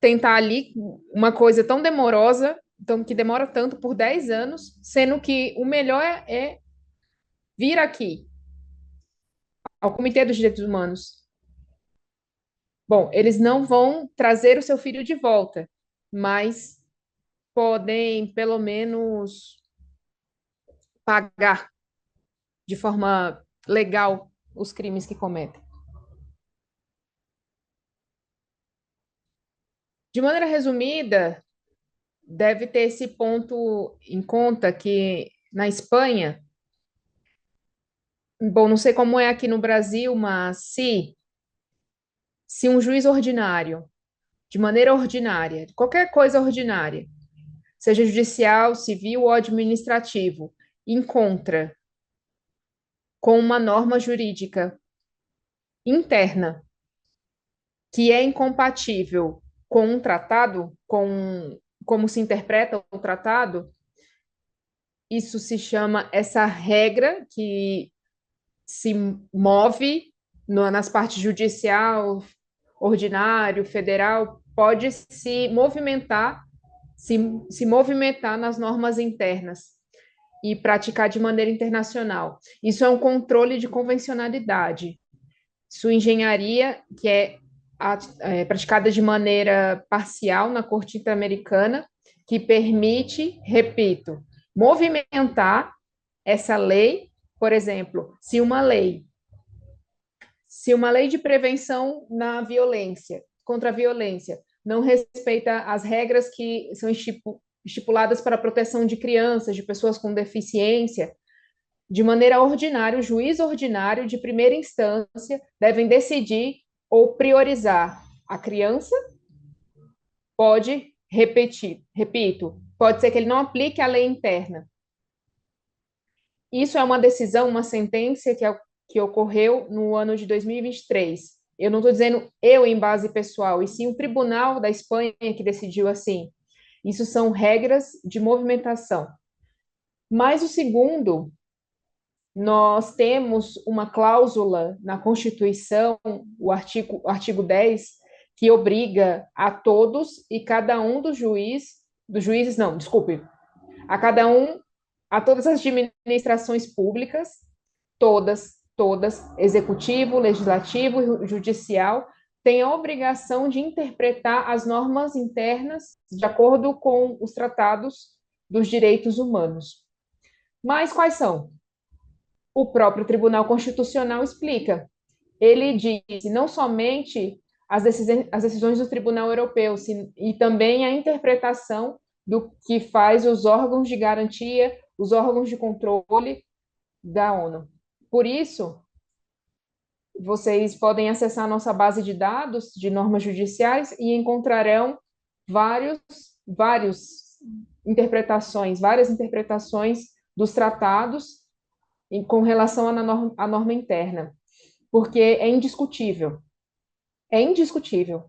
tentar ali uma coisa tão demorosa, então que demora tanto por 10 anos, sendo que o melhor é vir aqui ao Comitê dos Direitos Humanos. Bom, eles não vão trazer o seu filho de volta, mas podem pelo menos pagar de forma legal os crimes que cometem. De maneira resumida, deve ter esse ponto em conta que na Espanha, bom, não sei como é aqui no Brasil, mas se um juiz ordinário, de maneira ordinária, qualquer coisa ordinária, seja judicial, civil ou administrativo, encontra com uma norma jurídica interna que é incompatível com um tratado, com como se interpreta o tratado, isso se chama essa regra que se move nas partes judicial, ordinário, federal, pode se movimentar nas normas internas e praticar de maneira internacional. Isso é um controle de convencionalidade. Sua engenharia, que é praticada de maneira parcial na Corte Interamericana, que permite, repito, movimentar essa lei, por exemplo, se uma lei de prevenção na violência, contra a violência, não respeita as regras que são estipuladas para a proteção de crianças, de pessoas com deficiência, de maneira ordinária, o juiz ordinário de primeira instância devem decidir ou priorizar a criança, repito, pode ser que ele não aplique a lei interna. Isso é uma decisão, uma sentença que ocorreu no ano de 2023. Eu não estou dizendo eu em base pessoal, e sim o tribunal da Espanha que decidiu assim. Isso são regras de movimentação. Mas o segundo, nós temos uma cláusula na Constituição, o artigo 10, que obriga a todos e cada um dos juízes, não, desculpe, a cada um, a todas as administrações públicas, todas, executivo, legislativo e judicial, têm a obrigação de interpretar as normas internas de acordo com os tratados dos direitos humanos. Mas quais são? O próprio Tribunal Constitucional explica. Ele disse não somente as decisões do Tribunal Europeu, e também a interpretação do que faz os órgãos de garantia, os órgãos de controle da ONU. Por isso, vocês podem acessar a nossa base de dados de normas judiciais e encontrarão várias interpretações dos tratados com relação à norma interna, porque é indiscutível. É indiscutível.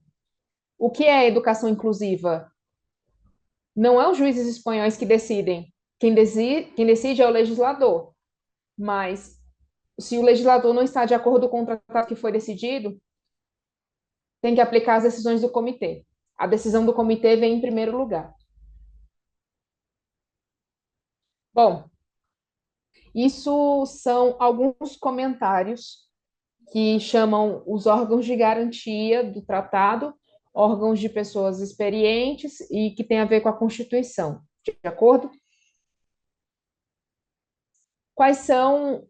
O que é educação inclusiva? Não é os juízes espanhóis que decidem. Quem decide é o legislador. Mas, se o legislador não está de acordo com o tratado que foi decidido, tem que aplicar as decisões do comitê. A decisão do comitê vem em primeiro lugar. Bom, isso são alguns comentários que chamam os órgãos de garantia do tratado, órgãos de pessoas experientes e que tem a ver com a Constituição, de acordo? Quais são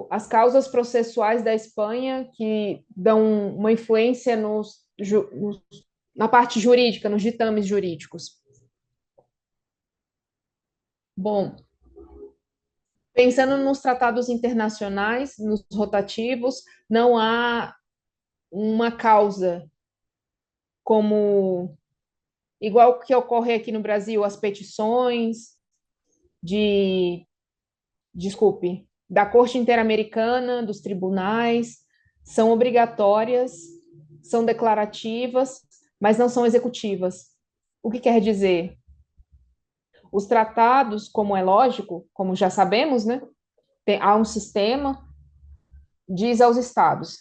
as causas processuais da Espanha que dão uma influência na parte jurídica, nos ditames jurídicos? Bom, pensando nos tratados internacionais, nos rotativos, não há uma causa como igual que ocorre aqui no Brasil, as petições da Corte Interamericana, dos tribunais, são obrigatórias, são declarativas, mas não são executivas. O que quer dizer? Os tratados, como é lógico, como já sabemos, né? Há um sistema, diz aos estados,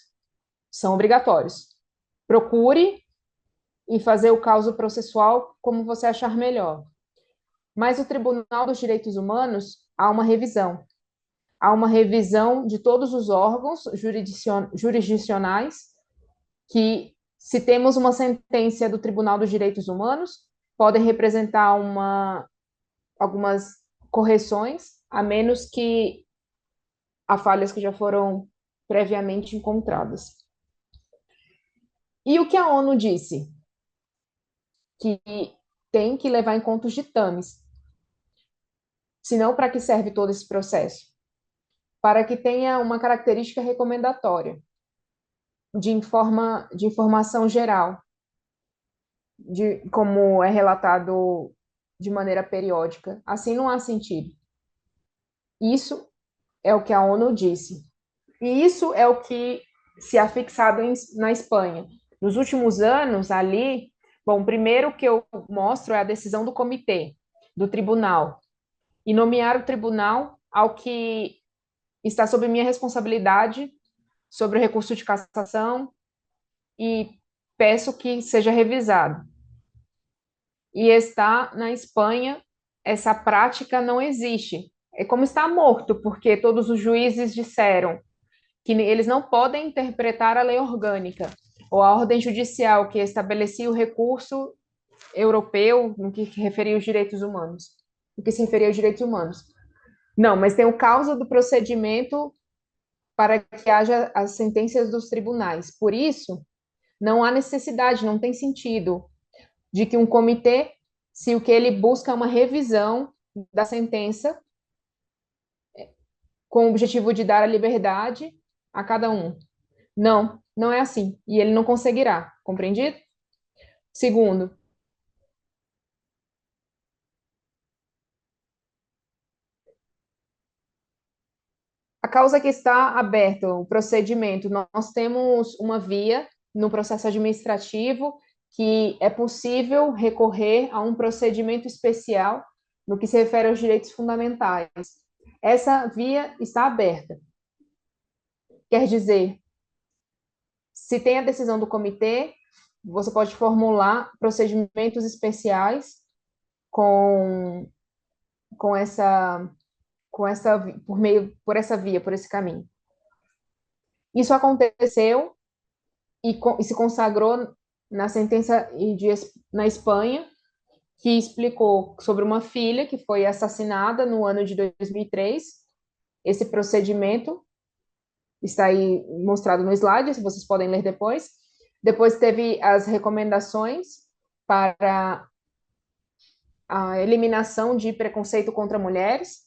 são obrigatórios. Procure e fazer o causa processual como você achar melhor. Mas o Tribunal dos Direitos Humanos há uma revisão. Há uma revisão de todos os órgãos jurisdicionais que, se temos uma sentença do Tribunal dos Direitos Humanos, podem representar algumas correções, a menos que há falhas que já foram previamente encontradas. E o que a ONU disse? que tem que levar em conta os ditames. Senão, para que serve todo esse processo? Para que tenha uma característica recomendatória de informação geral, como é relatado de maneira periódica. Assim não há sentido. Isso é o que a ONU disse. E isso é o que se ha fixado na Espanha. Nos últimos anos, ali, bom, o primeiro que eu mostro é a decisão do comitê, do tribunal, e nomear o tribunal ao que está sob minha responsabilidade sobre o recurso de cassação e peço que seja revisado. E está na Espanha, essa prática não existe. É como está morto, porque todos os juízes disseram que eles não podem interpretar a lei orgânica ou a ordem judicial que estabelecia o recurso europeu no que referia aos direitos humanos, no que se referia aos direitos humanos. Não, mas tem o causa do procedimento para que haja as sentenças dos tribunais. Por isso, não há necessidade, não tem sentido de que um comitê, se o que ele busca é uma revisão da sentença com o objetivo de dar a liberdade a cada um. Não, não é assim. E ele não conseguirá, compreendido? Segundo, a causa que está aberta, o procedimento, nós temos uma via no processo administrativo que é possível recorrer a um procedimento especial no que se refere aos direitos fundamentais. Essa via está aberta. Quer dizer, se tem a decisão do comitê, você pode formular procedimentos especiais com, com essa por essa via, por esse caminho. Isso aconteceu e se consagrou na sentença na Espanha, que explicou sobre uma filha que foi assassinada no ano de 2003. Esse procedimento está aí mostrado no slide, se vocês podem ler depois. Depois teve as recomendações para a eliminação de preconceito contra mulheres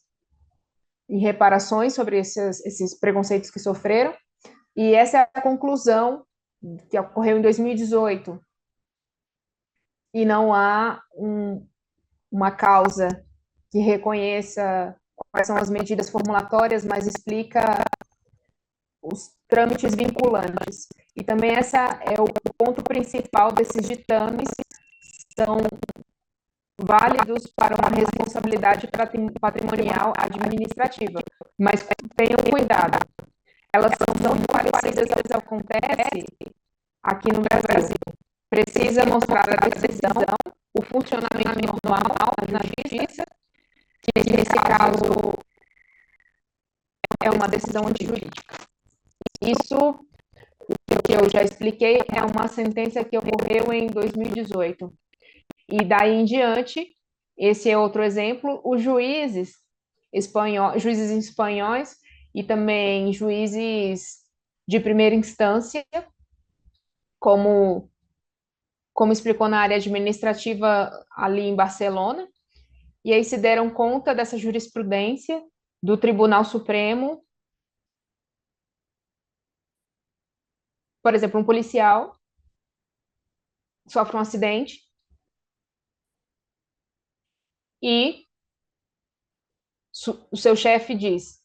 e reparações sobre esses preconceitos que sofreram. E essa é a conclusão que ocorreu em 2018. E não há uma causa que reconheça quais são as medidas formulatórias, mas explica os trâmites vinculantes. E também essa é o ponto principal desses ditames, são válidos para uma responsabilidade patrimonial administrativa. Mas tenham cuidado, elas são muito parecidas ao que acontece aqui no Brasil. Precisa mostrar a decisão, o funcionamento normal na justiça, que nesse caso é uma decisão antijurídica. Isso, o que eu já expliquei, é uma sentença que ocorreu em 2018. E daí em diante, esse é outro exemplo, os juízes espanhóis e também juízes de primeira instância, como explicou na área administrativa ali em Barcelona, e aí se deram conta dessa jurisprudência do Tribunal Supremo. Por exemplo, um policial sofre um acidente e o seu chefe diz: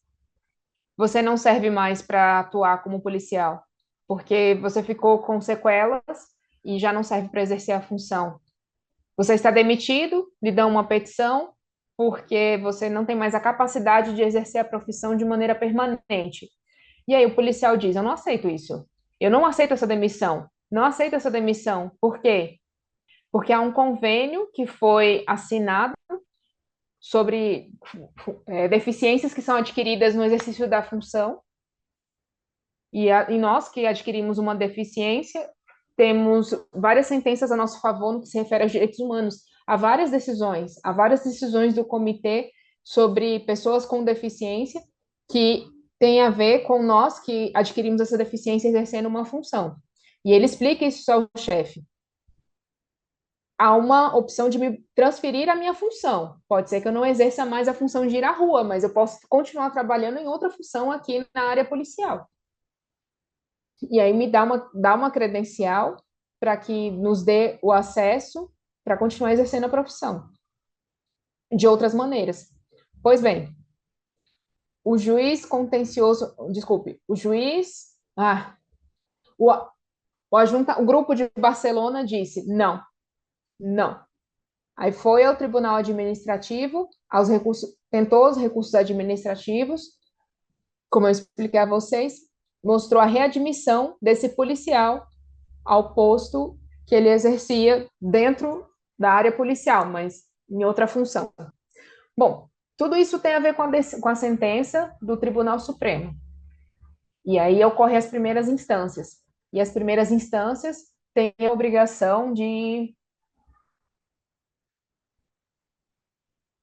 você não serve mais para atuar como policial, porque você ficou com sequelas e já não serve para exercer a função. Você está demitido, lhe dão uma petição, porque você não tem mais a capacidade de exercer a profissão de maneira permanente. E aí o policial diz: eu não aceito isso. Eu não aceito essa demissão. Não aceito essa demissão. Por quê? Porque há um convênio que foi assinado sobre deficiências que são adquiridas no exercício da função. E nós que adquirimos uma deficiência, temos várias sentenças a nosso favor no que se refere aos direitos humanos. Há várias decisões do comitê sobre pessoas com deficiência que têm a ver com nós que adquirimos essa deficiência exercendo uma função. E ele explica isso ao chefe. há uma opção de me transferir a minha função. Pode ser que eu não exerça mais a função de ir à rua, mas eu posso continuar trabalhando em outra função aqui na área policial. E aí me dá uma credencial para que nos dê o acesso para continuar exercendo a profissão de outras maneiras. Pois bem, o juiz contencioso, desculpe, o juiz, o, o grupo de Barcelona disse não, não. Aí foi ao Tribunal Administrativo, tentou os recursos administrativos, como eu expliquei a vocês, mostrou a readmissão desse policial ao posto que ele exercia dentro da área policial, mas em outra função. Bom, tudo isso tem a ver com a sentença do Tribunal Supremo. E aí ocorrem as primeiras instâncias. E as primeiras instâncias têm a obrigação de...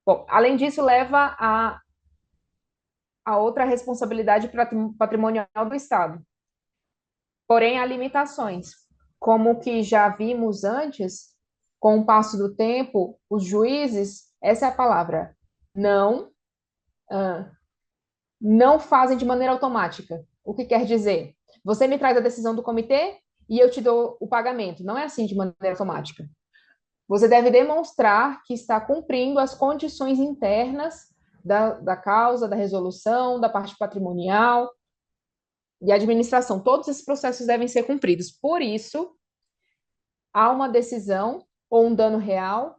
Bom, além disso, leva a outra responsabilidade patrimonial do Estado. Porém, há limitações. Como que já vimos antes, com o passo do tempo, os juízes, essa é a palavra, não fazem de maneira automática. O que quer dizer? Você me traz a decisão do comitê e eu te dou o pagamento. Não é assim de maneira automática. Você deve demonstrar que está cumprindo as condições internas da causa, da resolução, da parte patrimonial e administração. Todos esses processos devem ser cumpridos. Por isso, há uma decisão ou um dano real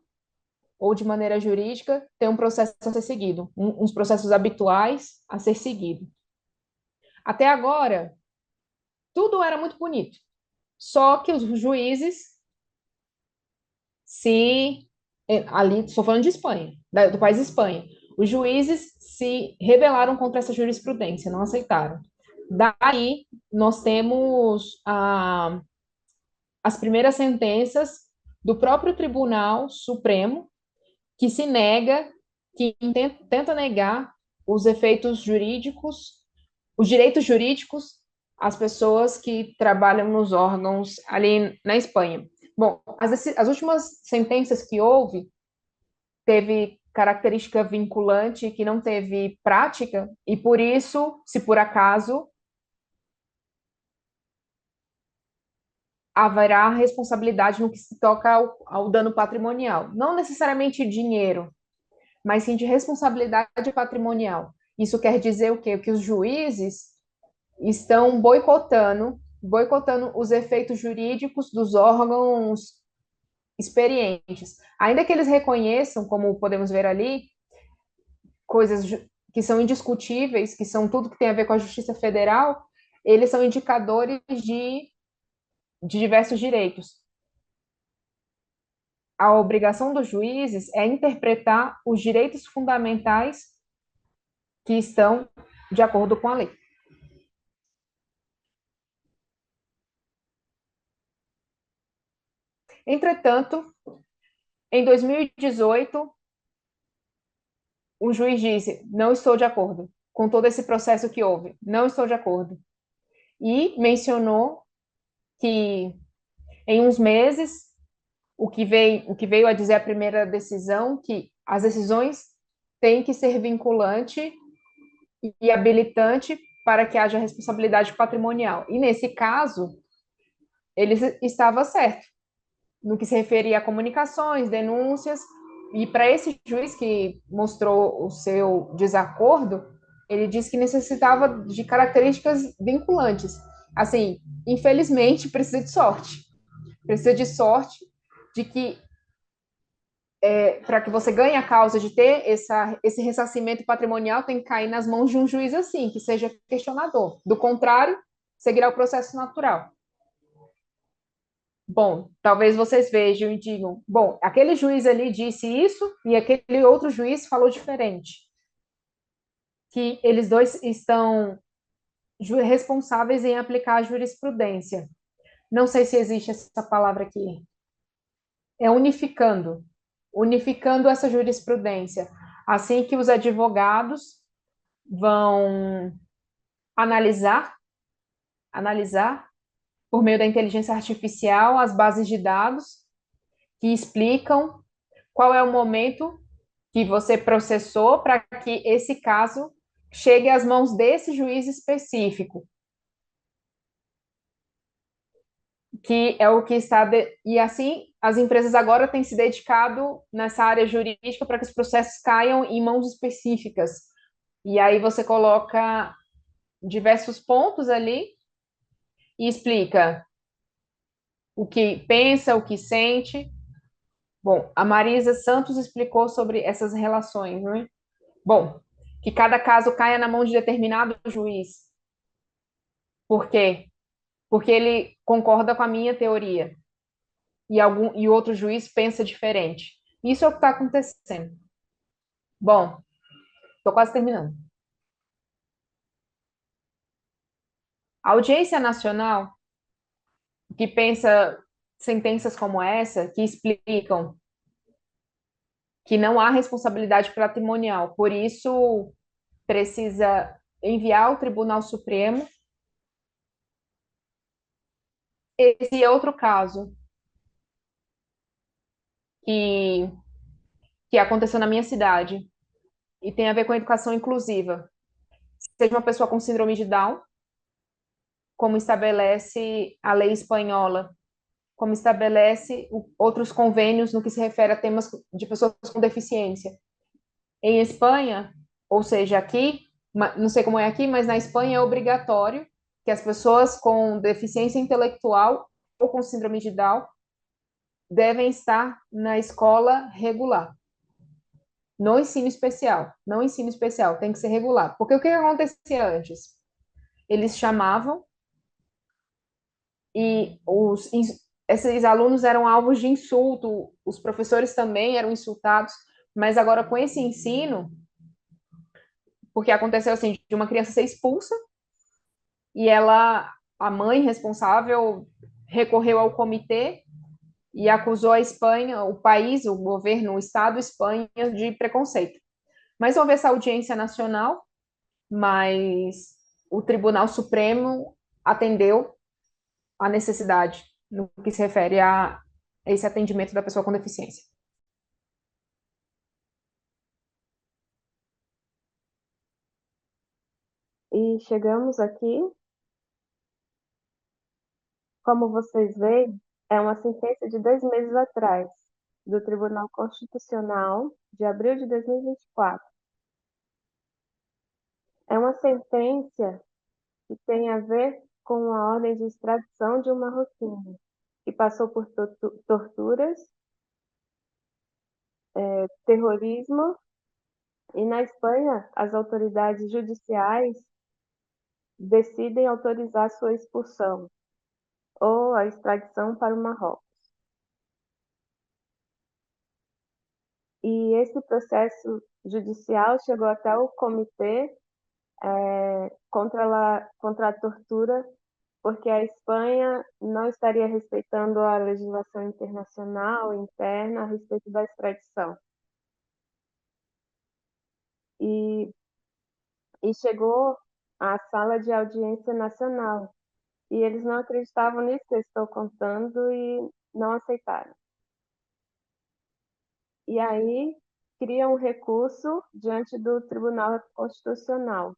ou de maneira jurídica, tem um processo a ser seguido, uns processos habituais a ser seguido. Até agora, tudo era muito bonito, só que os juízes ali, estou falando de Espanha, do país Espanha, os juízes se rebelaram contra essa jurisprudência, não aceitaram. Daí, nós temos as primeiras sentenças do próprio Tribunal Supremo, que se nega, que tenta negar os efeitos jurídicos, os direitos jurídicos às pessoas que trabalham nos órgãos ali na Espanha. Bom, as últimas sentenças que houve teve característica vinculante que não teve prática, e por isso, se por acaso, haverá responsabilidade no que se toca ao dano patrimonial. Não necessariamente dinheiro, mas sim de responsabilidade patrimonial. Isso quer dizer o quê? Que os juízes estão boicotando os efeitos jurídicos dos órgãos experientes. Ainda que eles reconheçam, como podemos ver ali, coisas que são indiscutíveis, que são tudo que tem a ver com a Justiça Federal, eles são indicadores de diversos direitos. A obrigação dos juízes é interpretar os direitos fundamentais que estão de acordo com a lei. Entretanto, em 2018, um juiz disse: não estou de acordo com todo esse processo que houve, não estou de acordo. E mencionou que em uns meses, o que veio a dizer a primeira decisão, que as decisões têm que ser vinculante e habilitante para que haja responsabilidade patrimonial. E nesse caso, ele estava certo, no que se referia a comunicações, denúncias, e para esse juiz que mostrou o seu desacordo, ele disse que necessitava de características vinculantes. Assim, infelizmente, precisa de sorte. Precisa de sorte de que, para que você ganhe a causa de ter esse ressarcimento patrimonial, tem que cair nas mãos de um juiz assim, que seja questionador. Do contrário, seguirá o processo natural. Bom, talvez vocês vejam e digam, bom, aquele juiz ali disse isso e aquele outro juiz falou diferente. Que eles dois estão responsáveis em aplicar a jurisprudência. Não sei se existe essa palavra aqui. É unificando essa jurisprudência. Assim que os advogados vão analisar por meio da inteligência artificial as bases de dados que explicam qual é o momento que você processou para que esse caso chegue às mãos desse juiz específico, que é o que está... E assim, as empresas agora têm se dedicado nessa área jurídica para que os processos caiam em mãos específicas. E aí você coloca diversos pontos ali e explica o que pensa, o que sente. Bom, a Marisa Santos explicou sobre essas relações, né? Bom, que cada caso caia na mão de determinado juiz. Por quê? Porque ele concorda com a minha teoria e outro juiz pensa diferente. Isso é o que está acontecendo. Bom, estou quase terminando. A audiência nacional, que pensa sentenças como essa, que explicam que não há responsabilidade patrimonial, por isso precisa enviar ao Tribunal Supremo. Esse é outro caso que, que aconteceu na minha cidade e tem a ver com a educação inclusiva. Seja uma pessoa com síndrome de Down, como estabelece a lei espanhola, como estabelece outros convênios no que se refere a temas de pessoas com deficiência. Em Espanha, ou seja, aqui, não sei como é aqui, mas na Espanha é obrigatório que as pessoas com deficiência intelectual ou com síndrome de Down devem estar na escola regular. No ensino especial. Não ensino especial, tem que ser regular. Porque o que acontecia antes? Eles chamavam e esses alunos eram alvos de insulto, os professores também eram insultados, mas agora com esse ensino, porque aconteceu assim, de uma criança ser expulsa, e a mãe responsável, recorreu ao comitê e acusou a Espanha, o país, o governo, o Estado Espanha, de preconceito. Mas houve essa audiência nacional, mas o Tribunal Supremo atendeu a necessidade no que se refere a esse atendimento da pessoa com deficiência. E chegamos aqui, como vocês veem, é uma sentença de 2 meses atrás, do Tribunal Constitucional, de abril de 2024. É uma sentença que tem a ver com a ordem de extradição de uma Marroquino, que passou por torturas, terrorismo, e na Espanha as autoridades judiciais decidem autorizar sua expulsão ou a extradição para o Marrocos. E esse processo judicial chegou até o comitê contra a tortura, porque a Espanha não estaria respeitando a legislação internacional interna a respeito da extradição. E, e chegou à sala de audiência nacional. E eles não acreditavam nisso que eu estou contando e não aceitaram. E aí criam um recurso diante do Tribunal Constitucional.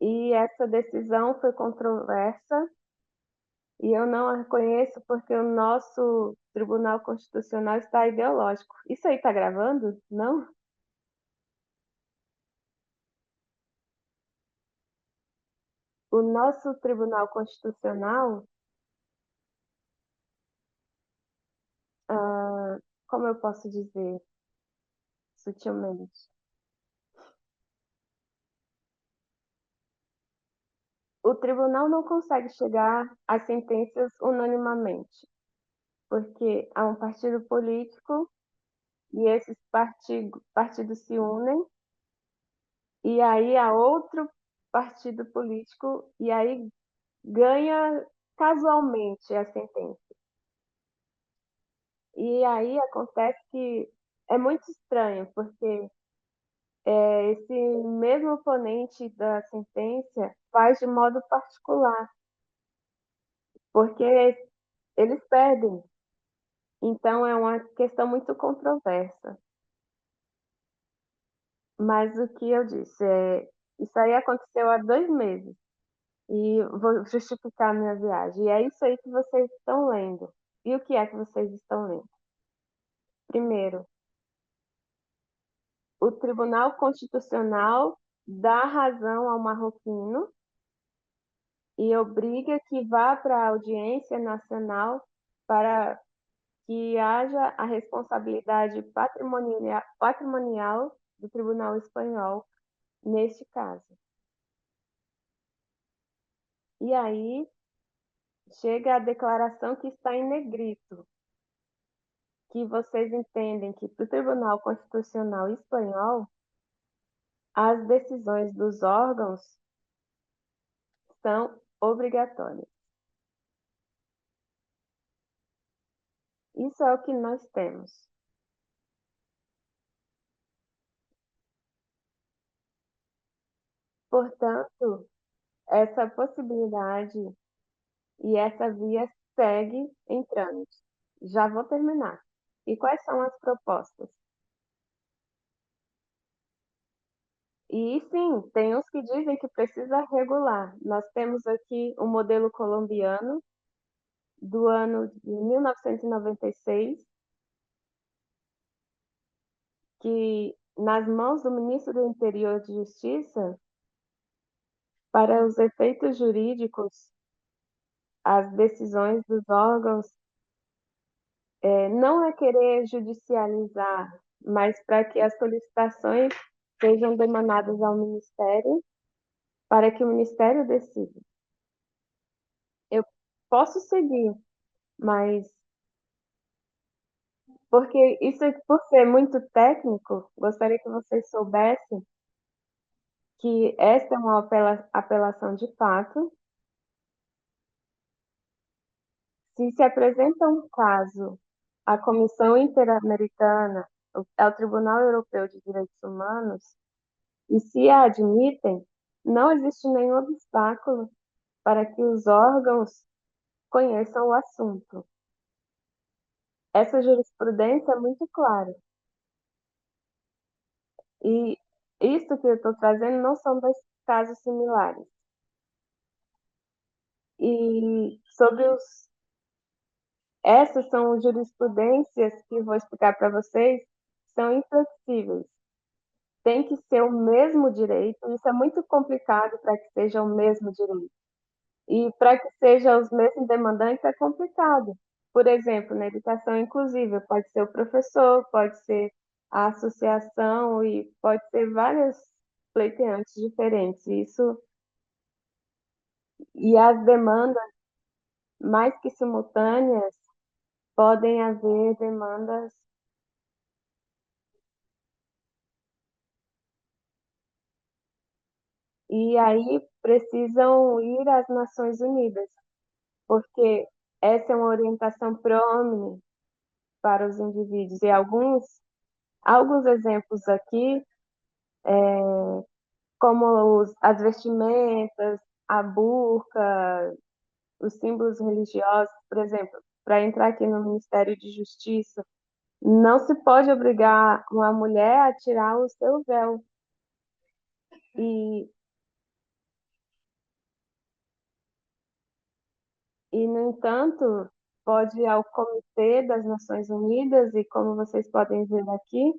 E essa decisão foi controversa e eu não a reconheço porque o nosso Tribunal Constitucional está ideológico. Isso aí está gravando? Não? O nosso Tribunal Constitucional, como eu posso dizer sutilmente? O tribunal não consegue chegar a sentenças unanimamente, porque há um partido político e esses partidos se unem, e aí há outro partido político, e aí ganha casualmente a sentença. E aí acontece que é muito estranho, porque esse mesmo oponente da sentença faz de modo particular, porque eles perdem. Então, é uma questão muito controversa. Mas o que eu disse isso aí aconteceu há 2 meses. E vou justificar a minha viagem. E é isso aí que vocês estão lendo. E o que é que vocês estão lendo? Primeiro, o Tribunal Constitucional dá razão ao marroquino e obriga que vá para a audiência nacional para que haja a responsabilidade patrimonial do Tribunal Espanhol neste caso. E aí chega a declaração que está em negrito, que vocês entendem que para o Tribunal Constitucional Espanhol, as decisões dos órgãos são obrigatórias. Isso é o que nós temos. Portanto, essa possibilidade e essa via segue em trâmite. Já vou terminar. E quais são as propostas? E sim, tem uns que dizem que precisa regular. Nós temos aqui um modelo colombiano do ano de 1996, que nas mãos do ministro do Interior de Justiça, para os efeitos jurídicos, as decisões dos órgãos não é querer judicializar, mas para que as solicitações sejam demanadas ao Ministério, para que o Ministério decida. Eu posso seguir, mas porque isso, por ser muito técnico, gostaria que vocês soubessem que esta é uma apelação de fato. Se apresenta um caso à Comissão Interamericana, ao Tribunal Europeu de Direitos Humanos, e se a admitem, não existe nenhum obstáculo para que os órgãos conheçam o assunto. Essa jurisprudência é muito clara. E isso que eu estou trazendo não são dois casos similares. E sobre essas são jurisprudências que eu vou explicar para vocês, são inflexíveis. Tem que ser o mesmo direito, isso é muito complicado para que seja o mesmo direito. E para que sejam os mesmos demandantes é complicado. Por exemplo, na educação inclusiva, pode ser o professor, pode ser a associação e pode ser vários pleiteantes diferentes. E as demandas, mais que simultâneas, podem haver demandas e aí precisam ir às Nações Unidas, porque essa é uma orientação pro homem para os indivíduos. E alguns exemplos aqui, como as vestimentas, a burca, os símbolos religiosos, por exemplo, para entrar aqui no Ministério de Justiça, não se pode obrigar uma mulher a tirar o seu véu. E, no entanto, pode ir ao Comitê das Nações Unidas, e como vocês podem ver aqui,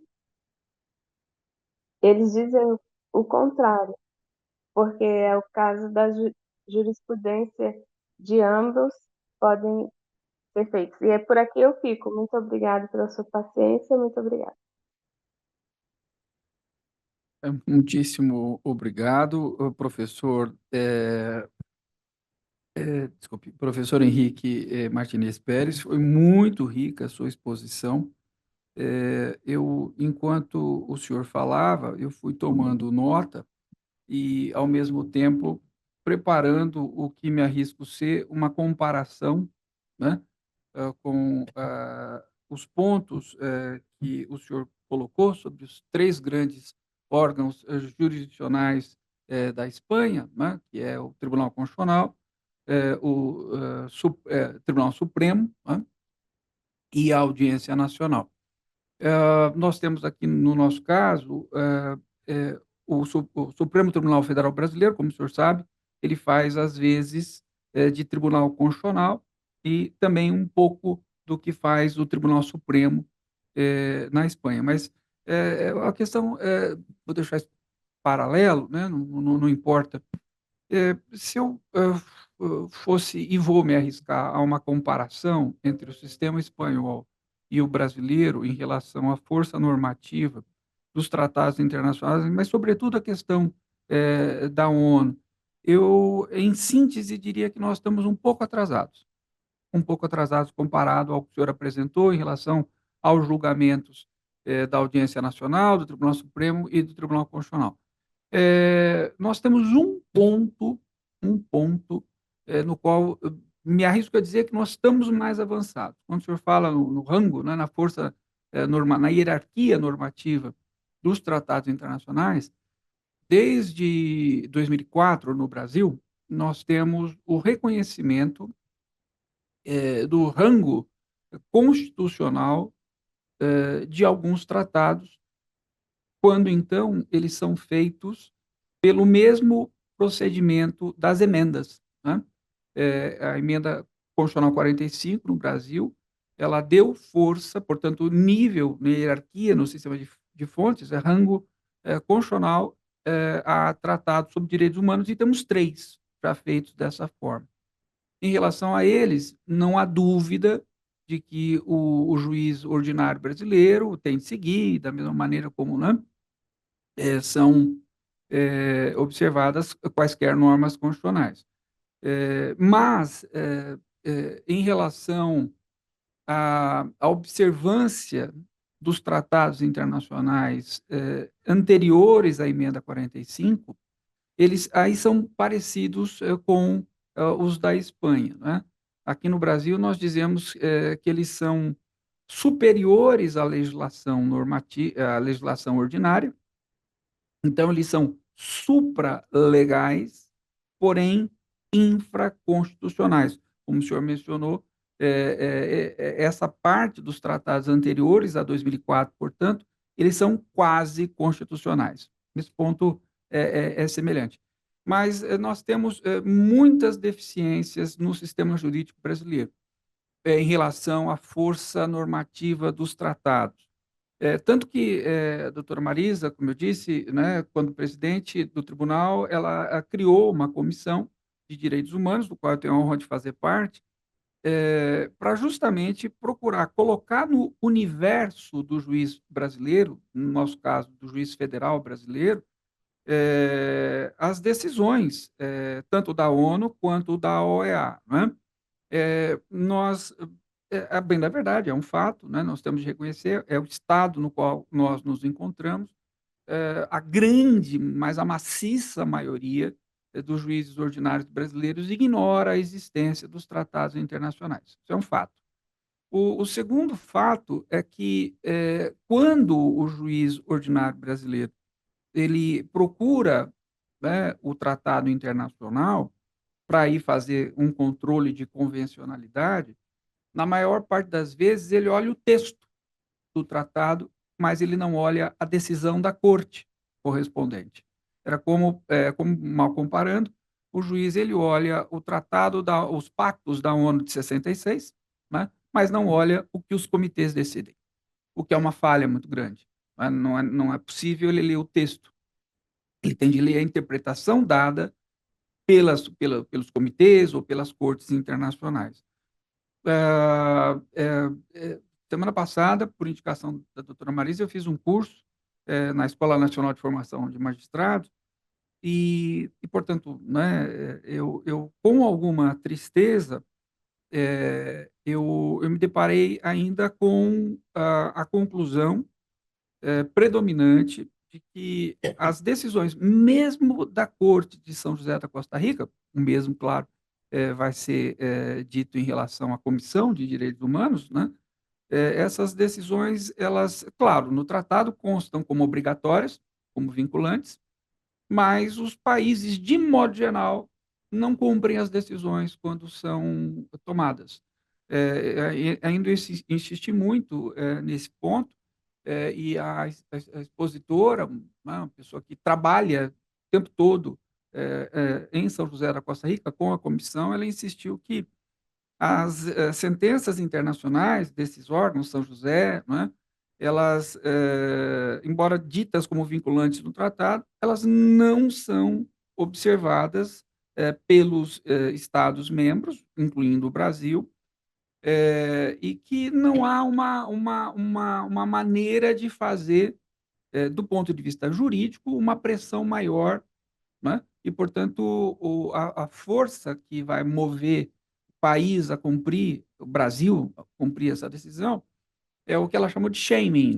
eles dizem o contrário, porque é o caso da jurisprudência de ambos podem ser feitos. E é por aqui eu fico. Muito obrigada pela sua paciência, muito obrigada. Muitíssimo obrigado, professor. Desculpe, professor Henrique Martinez Pérez, foi muito rica a sua exposição. Enquanto o senhor falava, eu fui tomando nota e, ao mesmo tempo, preparando o que me arrisco ser uma comparação, né, com os pontos que o senhor colocou sobre os três grandes órgãos jurisdicionais da Espanha, né, que é o Tribunal Constitucional, o Tribunal Supremo, né, e a Audiência Nacional. Nós temos aqui, no nosso caso, o Supremo Tribunal Federal Brasileiro, como o senhor sabe, ele faz, às vezes, de Tribunal Constitucional e também um pouco do que faz o Tribunal Supremo na Espanha. Mas a questão, vou deixar isso paralelo, né? Não importa. Se eu fosse e vou me arriscar a uma comparação entre o sistema espanhol e o brasileiro em relação à força normativa dos tratados internacionais, mas, sobretudo, a questão da ONU, eu, em síntese, diria que nós estamos um pouco atrasados comparado ao que o senhor apresentou em relação aos julgamentos da Audiência Nacional, do Tribunal Supremo e do Tribunal Constitucional. Nós temos um ponto no qual eu me arrisco a dizer que nós estamos mais avançados. Quando o senhor fala no rango, né, na força, na hierarquia normativa dos tratados internacionais, desde 2004, no Brasil, nós temos o reconhecimento do rango constitucional de alguns tratados, quando, então, eles são feitos pelo mesmo procedimento das emendas, né? A emenda constitucional 45 no Brasil, ela deu força, portanto, nível, né, hierarquia no sistema de fontes, rango constitucional a tratados sobre direitos humanos, e temos 3 já feitos dessa forma. Em relação a eles, não há dúvida de que o juiz ordinário brasileiro tem de seguir, da mesma maneira como, né, são observadas quaisquer normas constitucionais. Mas, em relação à observância dos tratados internacionais anteriores à emenda 45, eles aí são parecidos com os da Espanha, né? Aqui no Brasil, nós dizemos que eles são superiores à legislação normativa, à legislação ordinária. Então, eles são supralegais, porém infraconstitucionais. Como o senhor mencionou, essa parte dos tratados anteriores a 2004, portanto, eles são quase constitucionais. Esse ponto é semelhante. Mas nós temos muitas deficiências no sistema jurídico brasileiro em relação à força normativa dos tratados. Tanto que, doutora Marisa, como eu disse, né, quando presidente do tribunal, ela criou uma comissão de direitos humanos, do qual eu tenho a honra de fazer parte, para justamente procurar colocar no universo do juiz brasileiro, no nosso caso, do juiz federal brasileiro, as decisões, tanto da ONU quanto da OEA, né? Nós, bem da verdade, é um fato, né? Nós temos de reconhecer, é o estado no qual nós nos encontramos, a grande, mas a maciça maioria dos juízes ordinários brasileiros ignora a existência dos tratados internacionais. Isso é um fato. O segundo fato é que, quando o juiz ordinário brasileiro ele procura, né, o tratado internacional para ir fazer um controle de convencionalidade, na maior parte das vezes ele olha o texto do tratado, mas ele não olha a decisão da corte correspondente. Era como mal comparando, o juiz ele olha o tratado, os pactos da ONU de 66, né, mas não olha o que os comitês decidem, o que é uma falha muito grande. Né? Não é possível ele ler o texto. Ele tem de ler a interpretação dada pelos comitês ou pelas cortes internacionais. Semana passada, por indicação da doutora Marisa, eu fiz um curso na Escola Nacional de Formação de Magistrados portanto, né, eu com alguma tristeza, eu me deparei ainda com a conclusão predominante de que as decisões, mesmo da Corte de São José da Costa Rica, o mesmo, claro, vai ser dito em relação à Comissão de Direitos Humanos, né? Essas decisões, elas, claro, no tratado constam como obrigatórias, como vinculantes, mas os países, de modo geral, não cumprem as decisões quando são tomadas. ainda insisti muito nesse ponto, e a expositora, uma pessoa que trabalha o tempo todo em São José da Costa Rica com a comissão, ela insistiu que as sentenças internacionais desses órgãos, São José, não é? Elas, embora ditas como vinculantes no tratado, elas não são observadas pelos Estados-membros, incluindo o Brasil, e que não há uma maneira de fazer, do ponto de vista jurídico, uma pressão maior, né? E, portanto, a força que vai mover o país a cumprir, o Brasil a cumprir essa decisão, é o que ela chamou de shaming,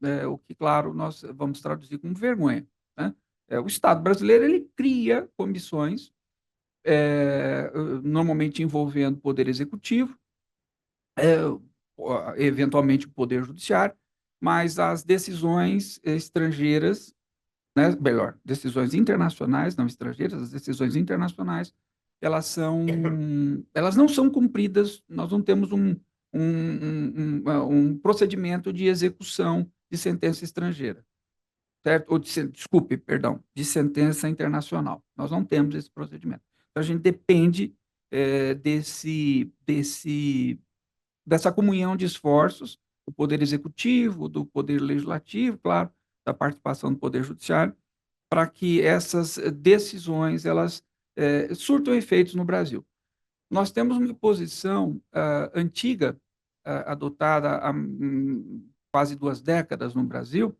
né? O que, claro, nós vamos traduzir como vergonha, né? O Estado brasileiro ele cria comissões, normalmente envolvendo o Poder Executivo, eventualmente o Poder Judiciário, mas as decisões estrangeiras, né, melhor, decisões internacionais, não estrangeiras, as decisões internacionais, elas não são cumpridas, nós não temos um procedimento de execução de sentença estrangeira, certo? Desculpe, perdão, de sentença internacional. Nós não temos esse procedimento. Então, a gente depende dessa comunhão de esforços do Poder Executivo, do Poder Legislativo, claro, da participação do Poder Judiciário, para que essas decisões elas surtam efeitos no Brasil. Nós temos uma posição antiga, adotada há quase 2 décadas no Brasil,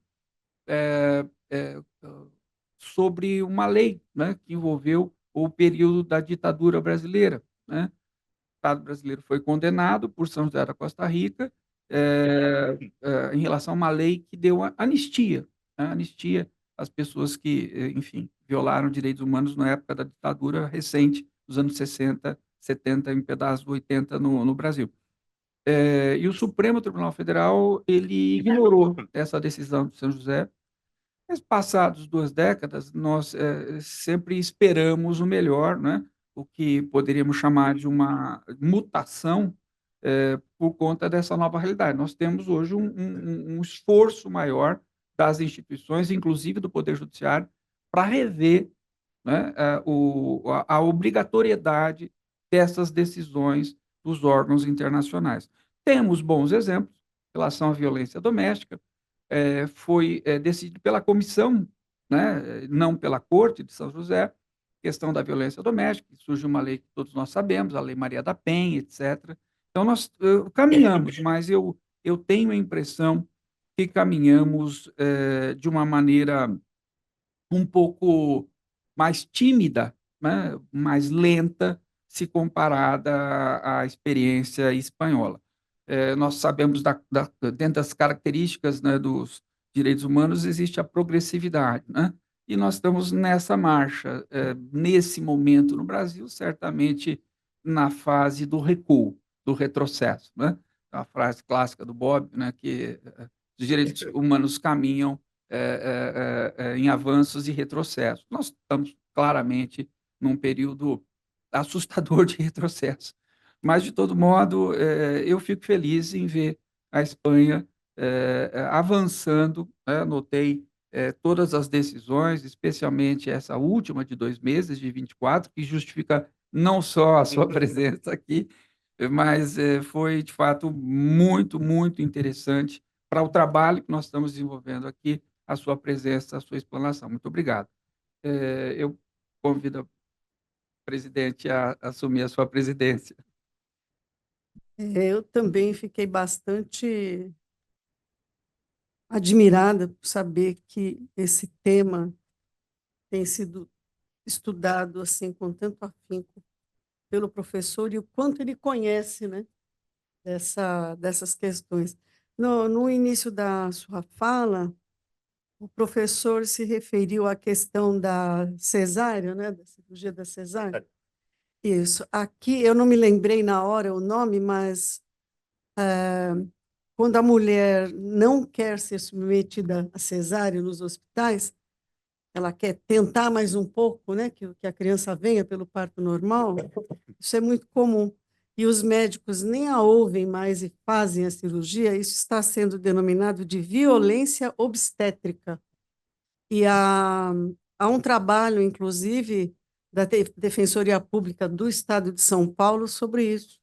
sobre uma lei, né, que envolveu o período da ditadura brasileira, né? O Estado brasileiro foi condenado por São José da Costa Rica em relação a uma lei que deu anistia, né? Anistia às pessoas que, enfim, violaram direitos humanos na época da ditadura recente, dos anos 60, 70, em pedaços do 80 no Brasil. E o Supremo Tribunal Federal ele ignorou essa decisão de São José. Mas passados 2 décadas, nós sempre esperamos o melhor, né? O que poderíamos chamar de uma mutação por conta dessa nova realidade. Nós temos hoje um esforço maior das instituições, inclusive do Poder Judiciário, para rever, né, a obrigatoriedade dessas decisões dos órgãos internacionais. Temos bons exemplos em relação à violência doméstica, foi decidido pela comissão, né, não pela Corte de São José, questão da violência doméstica, surge uma lei que todos nós sabemos, a Lei Maria da Penha, etc. Então, nós caminhamos, mas eu tenho a impressão que caminhamos de uma maneira um pouco mais tímida, né, mais lenta, se comparada à experiência espanhola. Nós sabemos, dentro das características, né, dos direitos humanos, existe a progressividade, né? E nós estamos nessa marcha, nesse momento no Brasil, certamente na fase do recuo, do retrocesso, né? A frase clássica do Bob, né, que os direitos humanos caminham em avanços e retrocessos. Nós estamos claramente num período assustador de retrocesso. Mas, de todo modo, eu fico feliz em ver a Espanha avançando, né? Notei todas as decisões, especialmente essa última de 2 meses, de 24, que justifica não só a sua presença aqui, mas foi, de fato, muito, muito interessante para o trabalho que nós estamos desenvolvendo aqui, a sua presença, a sua explanação. Muito obrigado. Eu convido a presidente a assumir a sua presidência. Eu também fiquei bastante admirada por saber que esse tema tem sido estudado assim com tanto afinco pelo professor e o quanto ele conhece, né, dessas questões. No início da sua fala, o professor se referiu à questão da cesárea, né, da cirurgia da cesárea. Isso. Aqui, eu não me lembrei na hora o nome, mas quando a mulher não quer ser submetida a cesárea nos hospitais, ela quer tentar mais um pouco, né, que a criança venha pelo parto normal, isso é muito comum. e os médicos nem a ouvem mais e fazem a cirurgia, isso está sendo denominado de violência obstétrica. E há um trabalho, inclusive, da Defensoria Pública do Estado de São Paulo sobre isso.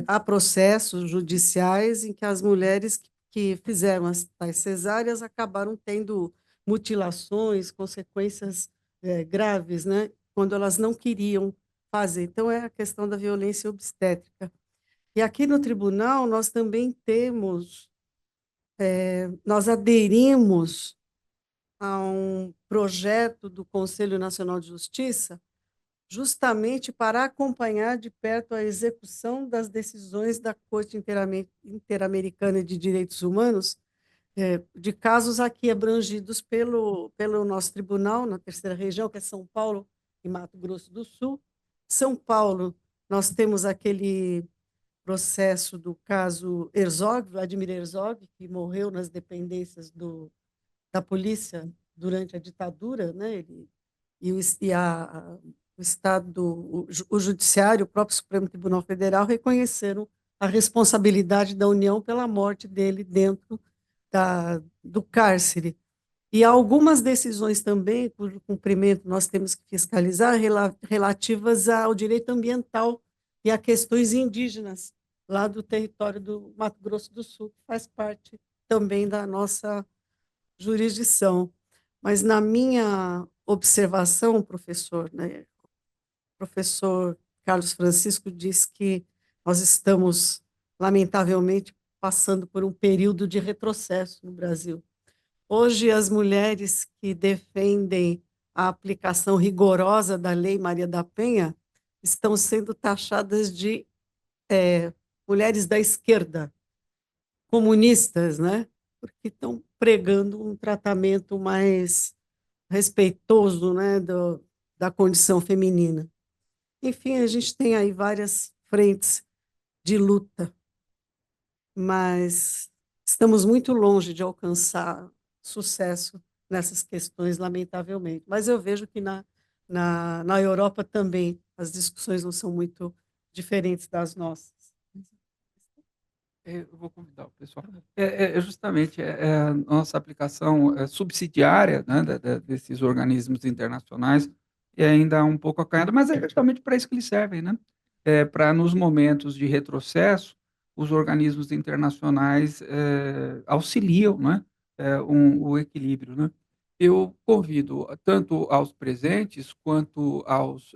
Há processos judiciais em que as mulheres que fizeram as tais cesáreas acabaram tendo mutilações, consequências graves, né, quando elas não queriam fazer. Então, é a questão da violência obstétrica. E aqui no tribunal, nós também temos, nós aderimos a um projeto do Conselho Nacional de Justiça, justamente para acompanhar de perto a execução das decisões da Corte Interamericana de Direitos Humanos, de casos aqui abrangidos pelo nosso tribunal, na terceira região, que é São Paulo e Mato Grosso do Sul. São Paulo, nós temos aquele processo do caso Herzog, Vladimir Herzog, que morreu nas dependências da polícia durante a ditadura, né? O Estado, o Judiciário, o próprio Supremo Tribunal Federal reconheceram a responsabilidade da União pela morte dele dentro do cárcere. E há algumas decisões também, cujo cumprimento nós temos que fiscalizar, relativas ao direito ambiental e a questões indígenas, lá do território do Mato Grosso do Sul, que faz parte também da nossa jurisdição. Mas, na minha observação, professor, né, professor Carlos Francisco diz que nós estamos, lamentavelmente, passando por um período de retrocesso no Brasil. Hoje, as mulheres que defendem a aplicação rigorosa da Lei Maria da Penha estão sendo taxadas de mulheres da esquerda, comunistas, né? Porque estão pregando um tratamento mais respeitoso, né, da condição feminina. Enfim, a gente tem aí várias frentes de luta, mas estamos muito longe de alcançar sucesso nessas questões, lamentavelmente. Mas eu vejo que na Europa também as discussões não são muito diferentes das nossas. Eu vou convidar o pessoal. Justamente a nossa aplicação subsidiária, né, desses organismos internacionais é ainda um pouco acanhada, mas é justamente para isso que eles servem, né? Para, nos momentos de retrocesso, os organismos internacionais auxiliam, né, o equilíbrio, né? Eu convido tanto aos presentes quanto aos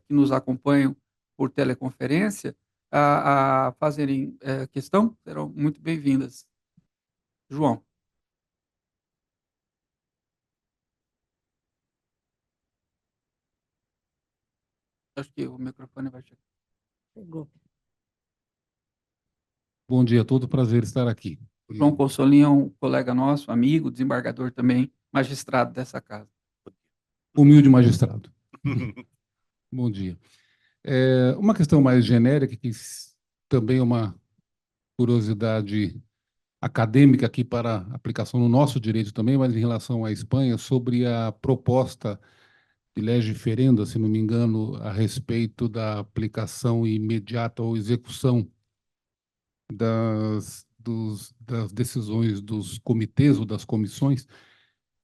que nos acompanham por teleconferência a fazerem questão, serão muito bem-vindas. João. Acho que o microfone vai chegar. Pegou. Bom dia a todos, prazer estar aqui. O João Consolinho é um colega nosso, amigo, desembargador também, magistrado dessa casa. Humilde magistrado. Bom dia. Uma questão mais genérica, que também é uma curiosidade acadêmica aqui para aplicação no nosso direito também, mas em relação à Espanha, sobre a proposta de lege ferenda, se não me engano, a respeito da aplicação imediata ou execução das decisões dos comitês ou das comissões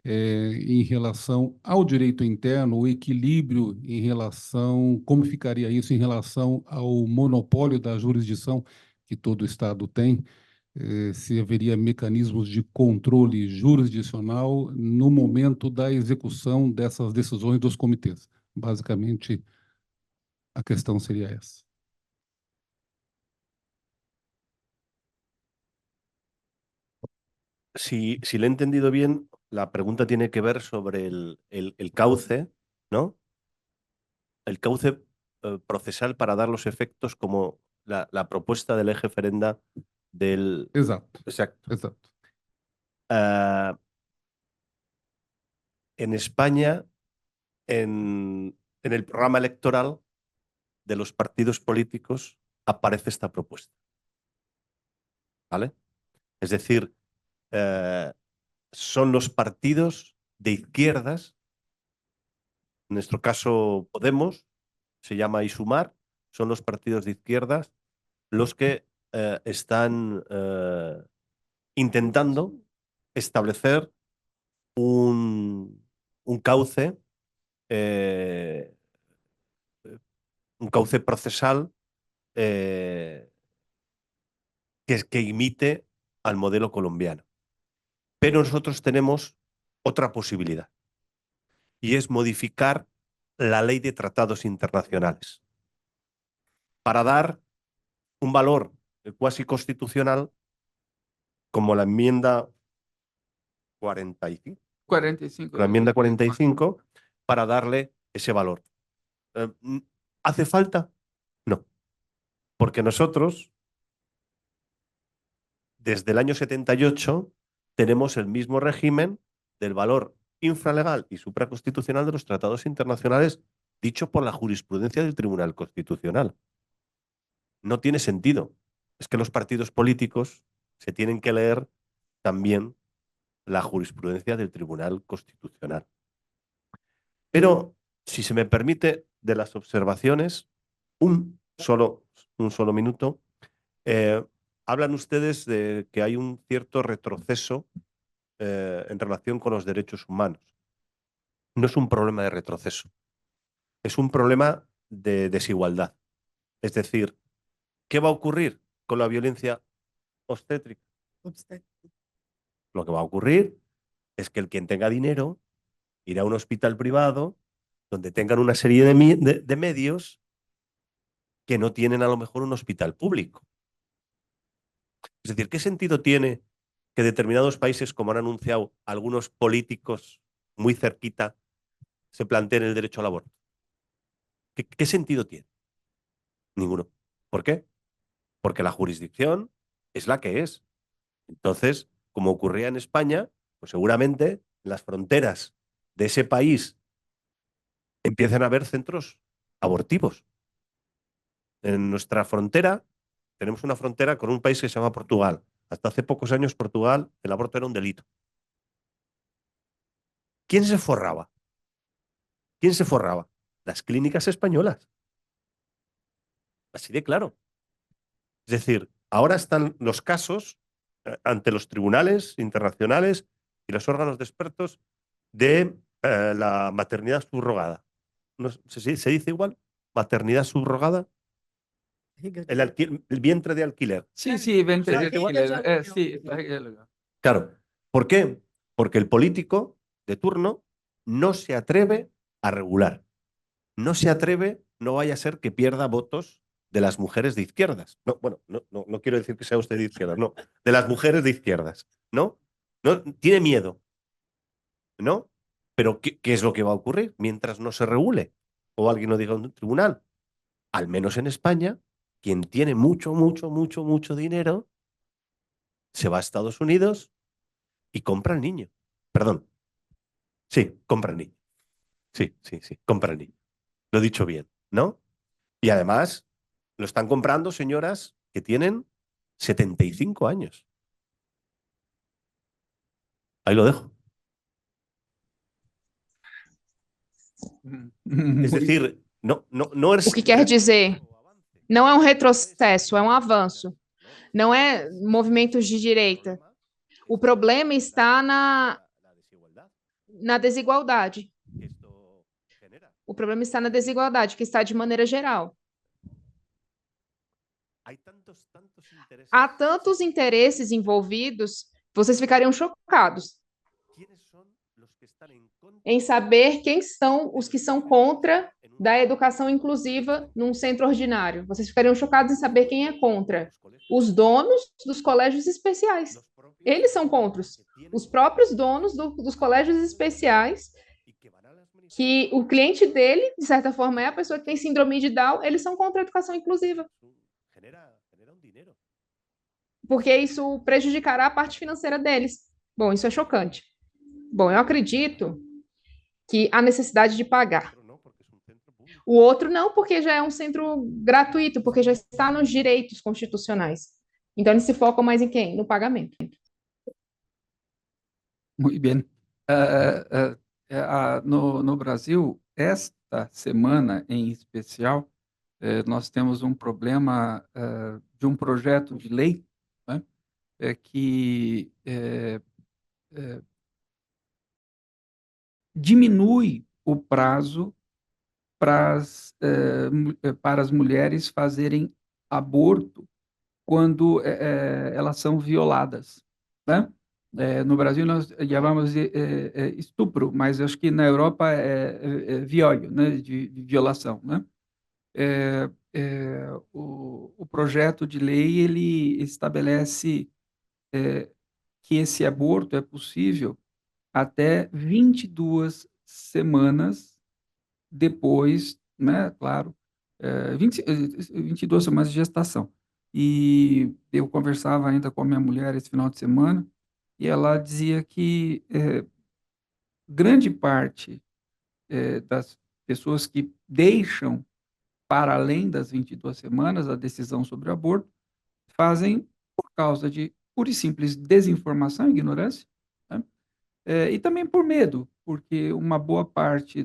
em relação ao direito interno, o equilíbrio em relação, como ficaria isso em relação ao monopólio da jurisdição que todo Estado tem, se haveria mecanismos de controle jurisdicional no momento da execução dessas decisões dos comitês. Basicamente, a questão seria essa. Si le he entendido bien, la pregunta tiene que ver sobre el cauce, ¿no? El cauce procesal para dar los efectos como la propuesta del eje ferenda del... Exato. Exacto. Exato. En España, en el programa electoral de los partidos políticos aparece esta propuesta. ¿Vale? Es decir, son los partidos de izquierdas, en nuestro caso Podemos, se llama Isumar, son los partidos de izquierdas los que están intentando establecer un cauce procesal que imite al modelo colombiano. Pero nosotros tenemos otra posibilidad, y es modificar la ley de tratados internacionales para dar un valor cuasi constitucional, como la enmienda 45, 45. la enmienda 45, para darle ese valor. ¿Hace falta? No, porque nosotros, desde el año 78, tenemos el mismo régimen del valor infralegal y supraconstitucional de los tratados internacionales dicho por la jurisprudencia del Tribunal Constitucional. No tiene sentido. Es que los partidos políticos se tienen que leer también la jurisprudencia del Tribunal Constitucional. Pero, si se me permite, de las observaciones, un solo minuto. Hablan ustedes de que hay un cierto retroceso en relación con los derechos humanos. No es un problema de retroceso, es un problema de desigualdad. Es decir, ¿qué va a ocurrir con la violencia obstétrica? Lo que va a ocurrir es que el quien tenga dinero irá a un hospital privado donde tengan una serie de medios que no tienen a lo mejor un hospital público. Es decir, ¿qué sentido tiene que determinados países, como han anunciado algunos políticos muy cerquita, se planteen el derecho al aborto? ¿Qué sentido tiene? Ninguno. ¿Por qué? Porque la jurisdicción es la que es. Entonces, como ocurría en España, pues seguramente en las fronteras de ese país empiezan a haber centros abortivos. En nuestra frontera, tenemos una frontera con un país que se llama Portugal. Hasta hace pocos años, Portugal, el aborto era un delito. ¿Quién se forraba? ¿Quién se forraba? Las clínicas españolas. Así de claro. Es decir, ahora están los casos ante los tribunales internacionales y los órganos de expertos de la maternidad subrogada. No, ¿se dice igual? ¿Maternidad subrogada? El vientre de alquiler. Sí, sí, vientre de ¿Se alquiler. dice Sí, Claro. ¿Por qué? Porque el político de turno no se atreve a regular. No se atreve, no vaya a ser que pierda votos de las mujeres de izquierdas. No, bueno, no quiero decir que sea usted de izquierdas, no. De las mujeres de izquierdas, ¿no? No, tiene miedo, ¿no? Pero ¿qué es lo que va a ocurrir mientras no se regule? O alguien lo diga en un tribunal. Al menos en España, quien tiene mucho dinero se va a Estados Unidos y compra el niño. Perdón. Sí, compra el niño. Sí, compra el niño. Lo he dicho bien, ¿no? Y además lo están comprando señoras que tienen 75 años. Ahí lo dejo. Es decir, no es... O que quer dizer? Não é um retrocesso, é um avanço. Não é movimentos de direita. O problema está na desigualdade. O problema está na desigualdade, que está de maneira geral. Há tantos interesses envolvidos, vocês ficariam chocados em saber quem são os que são contra da educação inclusiva num centro ordinário. Vocês ficariam chocados em saber quem é contra. Os donos dos colégios especiais. Eles são contra. Os próprios donos dos colégios especiais, que o cliente dele, de certa forma, é a pessoa que tem síndrome de Down, eles são contra a educação inclusiva. Porque isso prejudicará a parte financeira deles. Bom, isso é chocante. Bom, eu acredito que há necessidade de pagar. O outro não, porque já é um centro gratuito, porque já está nos direitos constitucionais. Então, eles se focam mais em quem? No pagamento. Muito bem. No Brasil, esta semana em especial, nós temos um problema de um projeto de lei, né, que diminui o prazo para as mulheres fazerem aborto quando elas são violadas, né? No Brasil nós chamamos de estupro, mas acho que na Europa é violio, né? De violação, né? O projeto de lei ele estabelece que esse aborto é possível até 22 semanas depois, né, claro, 22 semanas de gestação. E eu conversava ainda com a minha mulher esse final de semana, e ela dizia que grande parte das pessoas que deixam para além das 22 semanas a decisão sobre o aborto, fazem por causa de pura e simples desinformação e ignorância, né? E também por medo, porque uma boa parte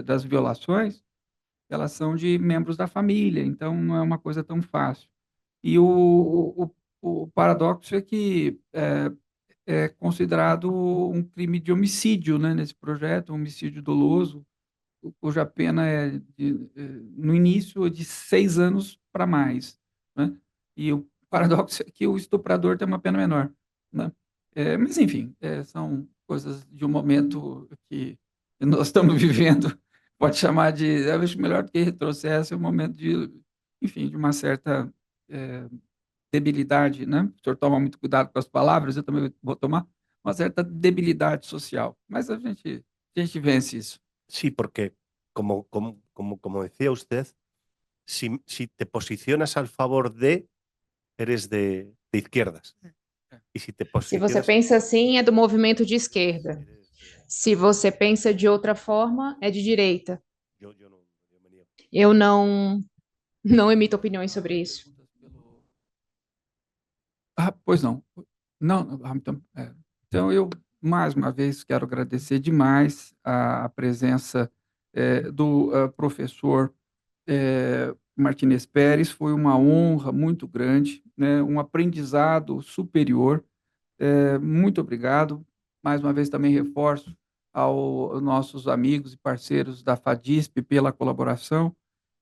das violações elas são de membros da família, então não é uma coisa tão fácil. E o paradoxo é que é considerado um crime de homicídio, né, nesse projeto, um homicídio doloso, cuja pena no início, de 6 anos para mais, né? E o paradoxo é que o estuprador tem uma pena menor, né? Mas, enfim, são coisas de um momento que nós estamos vivendo, pode chamar de, eu acho melhor do que retrocesso, é um momento de, enfim, de uma certa debilidade, né? O senhor toma muito cuidado com as palavras, eu também vou tomar uma certa debilidade social, mas a gente vence isso. Sí, porque como decía usted, si te posicionas al favor de, eres de izquierdas. Y si te Se você posicionas... pensa assim, é do movimento de esquerda. Se você pensa de outra forma, é de direita. Yo no me niego. Eu não emito opiniões sobre isso. Pois não. Não, então eu, mais uma vez, quero agradecer demais a presença do professor Martinez Pérez. Foi uma honra muito grande, né, um aprendizado superior. Muito obrigado. Mais uma vez, também reforço aos nossos amigos e parceiros da FADISP pela colaboração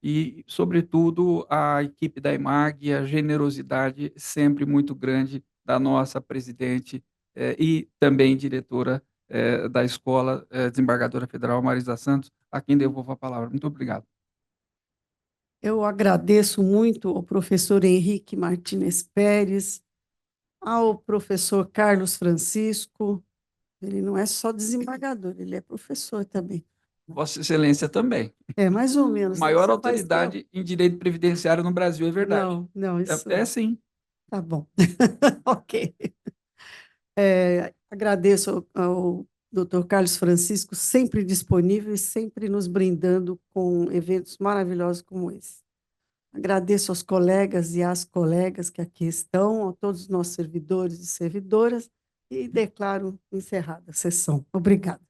e, sobretudo, à equipe da EMAG, a generosidade sempre muito grande da nossa presidente e também diretora da Escola Desembargadora Federal Marisa Santos, a quem devolvo a palavra. Muito obrigado. Eu agradeço muito ao professor Henrique Martinez Pérez, ao professor Carlos Francisco. Ele não é só desembargador, ele é professor também. Vossa Excelência também. Mais ou menos. Maior Isso faz autoridade em direito previdenciário no Brasil, é verdade. Não, isso Sim. tá bom. Ok. Agradeço ao Dr. Carlos Francisco, sempre disponível e sempre nos brindando com eventos maravilhosos como esse. Agradeço aos colegas e às colegas que aqui estão, a todos os nossos servidores e servidoras, e declaro encerrada a sessão. Obrigada.